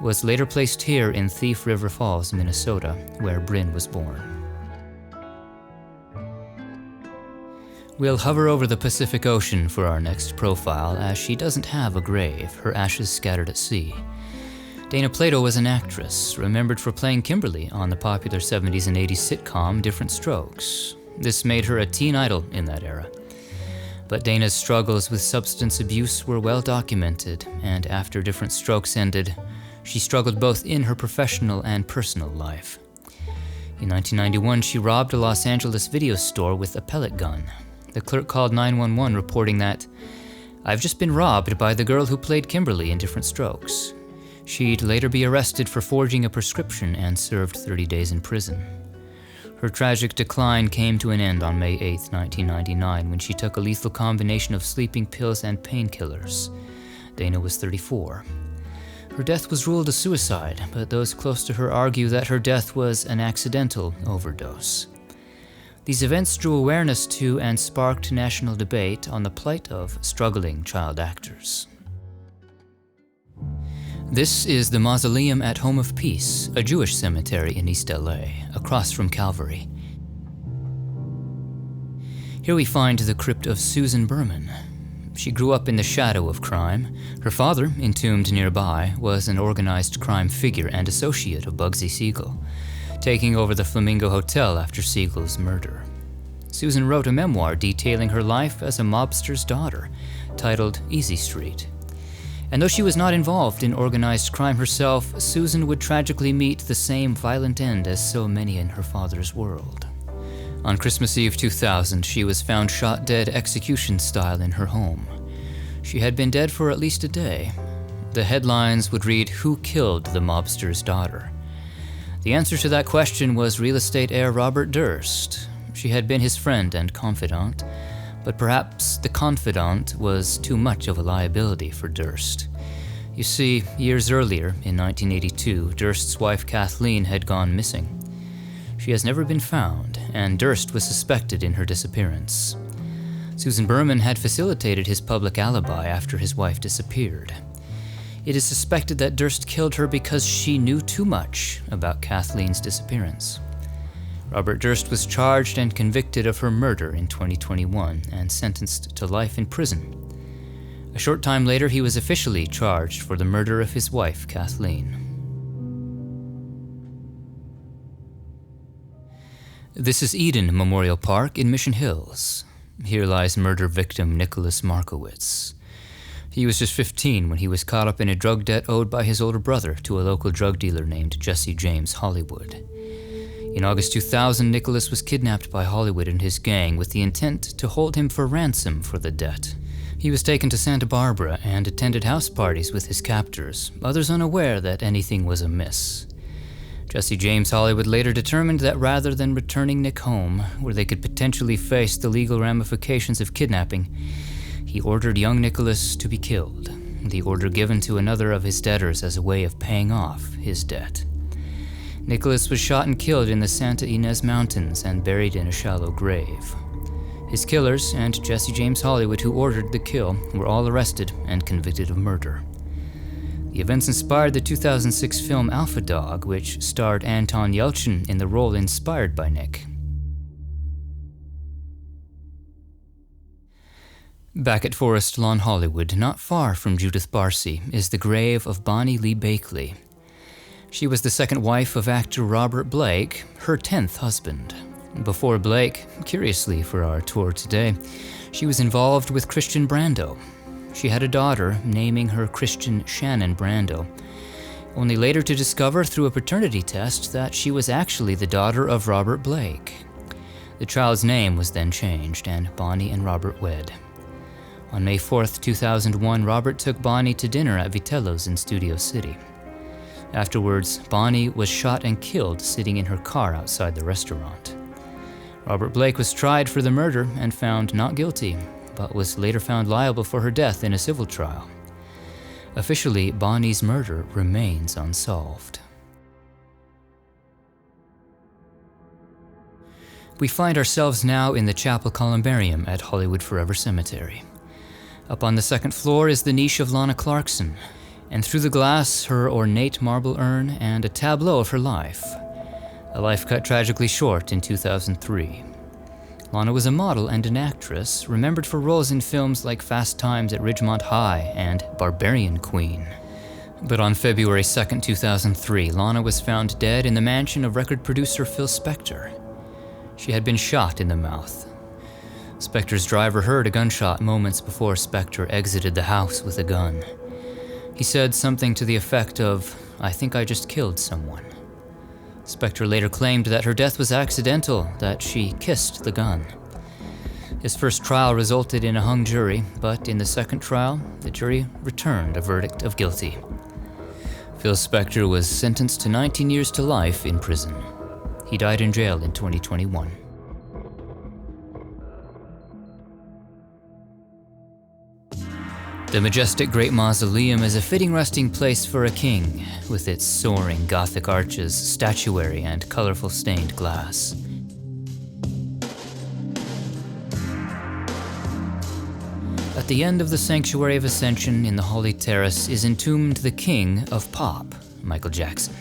was later placed here in Thief River Falls, Minnesota, where Bryn was born. We'll hover over the Pacific Ocean for our next profile, as she doesn't have a grave, her ashes scattered at sea. Dana Plato was an actress, remembered for playing Kimberly on the popular 70s and 80s sitcom Different Strokes. This made her a teen idol in that era. But Dana's struggles with substance abuse were well documented, and after Different Strokes ended, she struggled both in her professional and personal life. In 1991, she robbed a Los Angeles video store with a pellet gun. The clerk called 911 reporting that, "I've just been robbed by the girl who played Kimberly in Different Strokes." She'd later be arrested for forging a prescription and served 30 days in prison. Her tragic decline came to an end on May 8, 1999, when she took a lethal combination of sleeping pills and painkillers. Dana was 34. Her death was ruled a suicide, but those close to her argue that her death was an accidental overdose. These events drew awareness to and sparked national debate on the plight of struggling child actors. This is the Mausoleum at Home of Peace, a Jewish cemetery in East LA, across from Calvary. Here we find the crypt of Susan Berman. She grew up in the shadow of crime. Her father, entombed nearby, was an organized crime figure and associate of Bugsy Siegel, taking over the Flamingo Hotel after Siegel's murder. Susan wrote a memoir detailing her life as a mobster's daughter, titled Easy Street. And though she was not involved in organized crime herself, Susan would tragically meet the same violent end as so many in her father's world. On Christmas Eve 2000, she was found shot dead execution style in her home. She had been dead for at least a day. The headlines would read, "Who killed the mobster's daughter?" The answer to that question was real estate heir Robert Durst. She had been his friend and confidant, but perhaps the confidant was too much of a liability for Durst. You see, years earlier, in 1982, Durst's wife Kathleen had gone missing. She has never been found, and Durst was suspected in her disappearance. Susan Berman had facilitated his public alibi after his wife disappeared. It is suspected that Durst killed her because she knew too much about Kathleen's disappearance. Robert Durst was charged and convicted of her murder in 2021 and sentenced to life in prison. A short time later, he was officially charged for the murder of his wife, Kathleen. This is Eden Memorial Park in Mission Hills. Here lies murder victim Nicholas Markowitz. He was just 15 when he was caught up in a drug debt owed by his older brother to a local drug dealer named Jesse James Hollywood. In August 2000, Nicholas was kidnapped by Hollywood and his gang with the intent to hold him for ransom for the debt. He was taken to Santa Barbara and attended house parties with his captors, others unaware that anything was amiss. Jesse James Hollywood later determined that rather than returning Nick home, where they could potentially face the legal ramifications of kidnapping, he ordered young Nicholas to be killed, the order given to another of his debtors as a way of paying off his debt. Nicholas was shot and killed in the Santa Ynez Mountains and buried in a shallow grave. His killers and Jesse James Hollywood, who ordered the kill, were all arrested and convicted of murder. The events inspired the 2006 film Alpha Dog, which starred Anton Yelchin in the role inspired by Nick. Back at Forest Lawn, Hollywood, not far from Judith Barcy, is the grave of Bonnie Lee Bakley. She was the second wife of actor Robert Blake, her 10th husband. Before Blake, curiously for our tour today, she was involved with Christian Brando. She had a daughter, naming her Christian Shannon Brando, only later to discover through a paternity test that she was actually the daughter of Robert Blake. The child's name was then changed, and Bonnie and Robert wed. On May 4th, 2001, Robert took Bonnie to dinner at Vitello's in Studio City. Afterwards, Bonnie was shot and killed sitting in her car outside the restaurant. Robert Blake was tried for the murder and found not guilty, but was later found liable for her death in a civil trial. Officially, Bonnie's murder remains unsolved. We find ourselves now in the Chapel Columbarium at Hollywood Forever Cemetery. Up on the second floor is the niche of Lana Clarkson, and through the glass, her ornate marble urn and a tableau of her life. A life cut tragically short in 2003. Lana was a model and an actress, remembered for roles in films like Fast Times at Ridgemont High and Barbarian Queen. But on February 2nd, 2003, Lana was found dead in the mansion of record producer Phil Spector. She had been shot in the mouth. Spector's driver heard a gunshot moments before Spector exited the house with a gun. He said something to the effect of, "I think I just killed someone." Spector later claimed that her death was accidental, that she kissed the gun. His first trial resulted in a hung jury, but in the second trial, the jury returned a verdict of guilty. Phil Spector was sentenced to 19 years to life in prison. He died in jail in 2021. The majestic Great Mausoleum is a fitting resting place for a king, with its soaring Gothic arches, statuary, and colorful stained glass. At the end of the Sanctuary of Ascension in the Holy Terrace is entombed the King of Pop, Michael Jackson.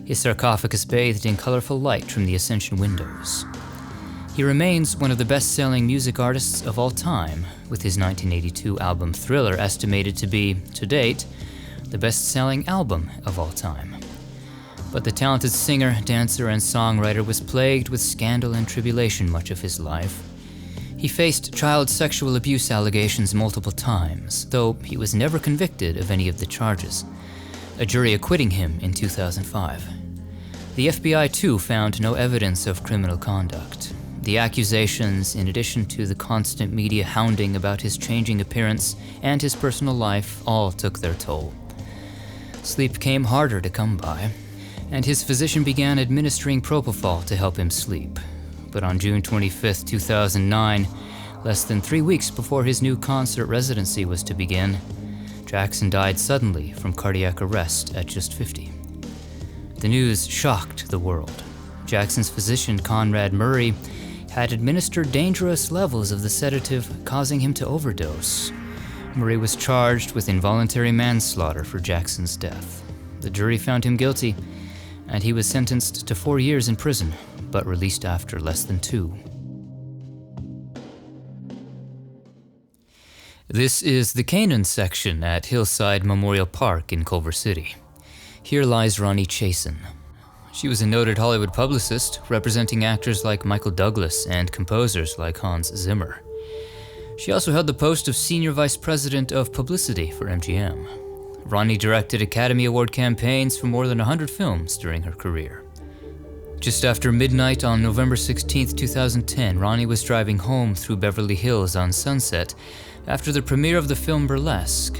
His sarcophagus bathed in colorful light from the Ascension windows. He remains one of the best-selling music artists of all time, with his 1982 album Thriller estimated to be, to date, the best-selling album of all time. But the talented singer, dancer, and songwriter was plagued with scandal and tribulation much of his life. He faced child sexual abuse allegations multiple times, though he was never convicted of any of the charges, a jury acquitting him in 2005. The FBI, too, found no evidence of criminal conduct. The accusations, in addition to the constant media hounding about his changing appearance and his personal life, all took their toll. Sleep came harder to come by, and his physician began administering propofol to help him sleep. But on June 25, 2009, less than 3 weeks before his new concert residency was to begin, Jackson died suddenly from cardiac arrest at just 50. The news shocked the world. Jackson's physician, Conrad Murray, had administered dangerous levels of the sedative, causing him to overdose. Murray was charged with involuntary manslaughter for Jackson's death. The jury found him guilty, and he was sentenced to 4 years in prison, but released after less than 2. This is the Canaan section at Hillside Memorial Park in Culver City. Here lies Ronnie Chasen. She was a noted Hollywood publicist, representing actors like Michael Douglas and composers like Hans Zimmer. She also held the post of Senior Vice President of Publicity for MGM. Ronnie directed Academy Award campaigns for more than 100 films during her career. Just after midnight on November 16, 2010, Ronnie was driving home through Beverly Hills on Sunset after the premiere of the film Burlesque.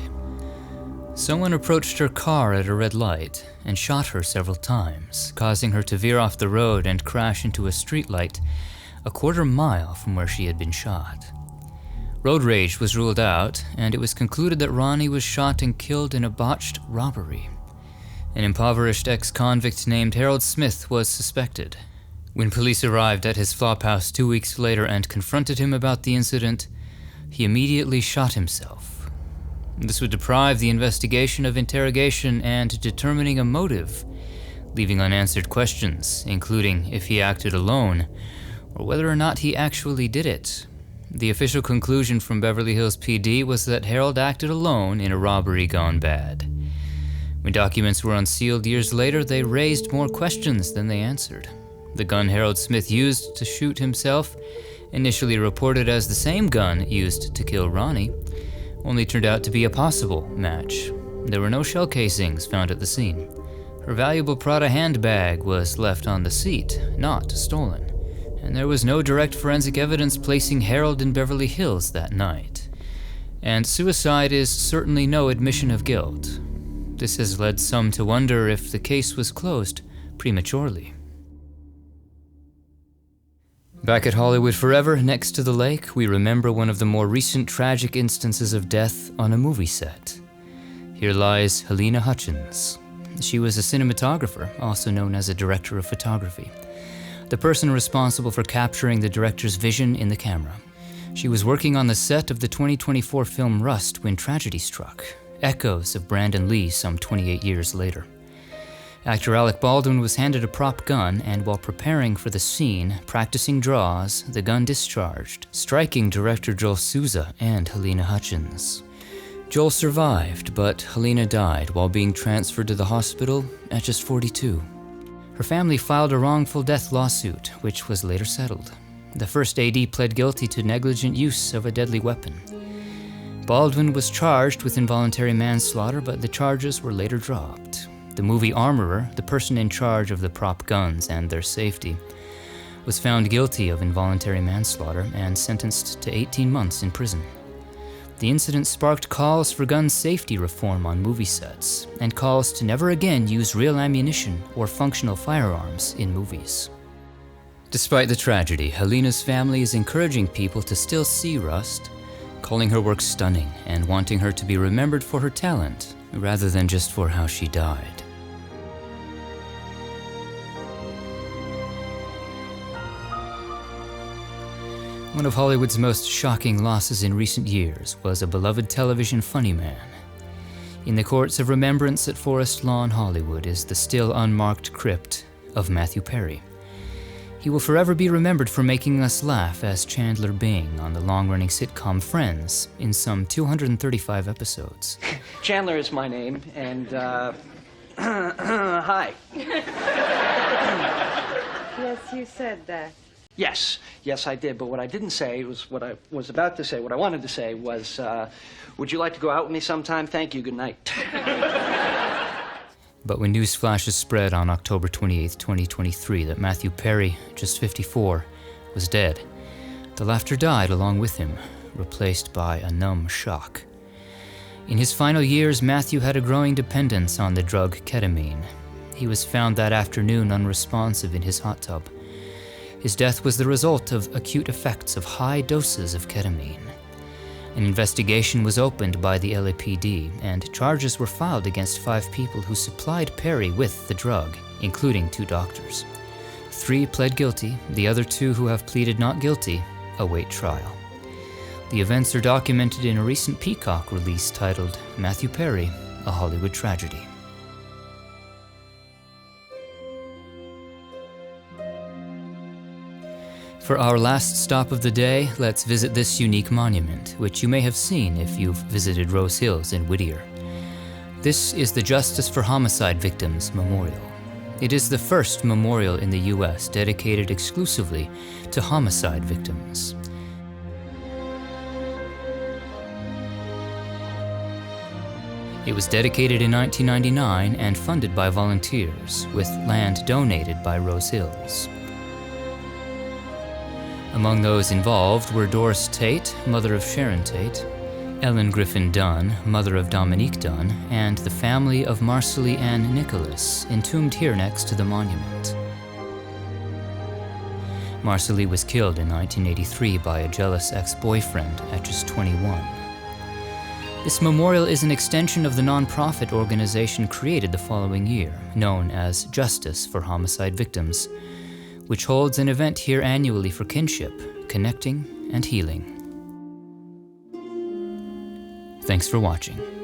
Someone approached her car at a red light and shot her several times, causing her to veer off the road and crash into a streetlight a quarter mile from where she had been shot. Road rage was ruled out, and it was concluded that Ronnie was shot and killed in a botched robbery. An impoverished ex-convict named Harold Smith was suspected. When police arrived at his flophouse 2 weeks later and confronted him about the incident, he immediately shot himself. This would deprive the investigation of interrogation and determining a motive, leaving unanswered questions, including if he acted alone, or whether or not he actually did it. The official conclusion from Beverly Hills PD was that Harold acted alone in a robbery gone bad. When documents were unsealed years later, they raised more questions than they answered. The gun Harold Smith used to shoot himself, initially reported as the same gun used to kill Ronnie, only turned out to be a possible match. There were no shell casings found at the scene. Her valuable Prada handbag was left on the seat, not stolen. And there was no direct forensic evidence placing Harold in Beverly Hills that night. And suicide is certainly no admission of guilt. This has led some to wonder if the case was closed prematurely. Back at Hollywood Forever, next to the lake, we remember one of the more recent tragic instances of death on a movie set. Here lies Helena Hutchins. She was a cinematographer, also known as a director of photography, the person responsible for capturing the director's vision in the camera. She was working on the set of the 2024 film Rust when tragedy struck, echoes of Brandon Lee some 28 years later. Actor Alec Baldwin was handed a prop gun, and while preparing for the scene, practicing draws, the gun discharged, striking director Joel Souza and Helena Hutchins. Joel survived, but Helena died while being transferred to the hospital at just 42. Her family filed a wrongful death lawsuit, which was later settled. The first AD pled guilty to negligent use of a deadly weapon. Baldwin was charged with involuntary manslaughter, but the charges were later dropped. The movie armorer, the person in charge of the prop guns and their safety, was found guilty of involuntary manslaughter and sentenced to 18 months in prison. The incident sparked calls for gun safety reform on movie sets, and calls to never again use real ammunition or functional firearms in movies. Despite the tragedy, Helena's family is encouraging people to still see Rust, calling her work stunning and wanting her to be remembered for her talent, rather than just for how she died. One of Hollywood's most shocking losses in recent years was a beloved television funny man. In the courts of remembrance at Forest Lawn, Hollywood, is the still unmarked crypt of Matthew Perry. He will forever be remembered for making us laugh as Chandler Bing on the long-running sitcom Friends in some 235 episodes. Chandler is my name, and, hi. Yes, you said that. Yes, I did. But what I didn't say was what I was about to say. What I wanted to say was, would you like to go out with me sometime? Thank you. Good night. But when news flashes spread on October 28, 2023, that Matthew Perry, just 54, was dead, the laughter died along with him, replaced by a numb shock. In his final years, Matthew had a growing dependence on the drug ketamine. He was found that afternoon unresponsive in his hot tub. His death was the result of acute effects of high doses of ketamine. An investigation was opened by the LAPD, and charges were filed against 5 people who supplied Perry with the drug, including 2 doctors. 3 pled guilty, the other 2 who have pleaded not guilty await trial. The events are documented in a recent Peacock release titled Matthew Perry, A Hollywood Tragedy. For our last stop of the day, let's visit this unique monument, which you may have seen if you've visited Rose Hills in Whittier. This is the Justice for Homicide Victims Memorial. It is the first memorial in the U.S. dedicated exclusively to homicide victims. It was dedicated in 1999 and funded by volunteers, with land donated by Rose Hills. Among those involved were Doris Tate, mother of Sharon Tate, Ellen Griffin Dunn, mother of Dominique Dunn, and the family of Marcely Ann Nicholas, entombed here next to the monument. Marcely was killed in 1983 by a jealous ex-boyfriend at just 21. This memorial is an extension of the nonprofit organization created the following year, known as Justice for Homicide Victims, which holds an event here annually for kinship, connecting, and healing. Thanks for watching.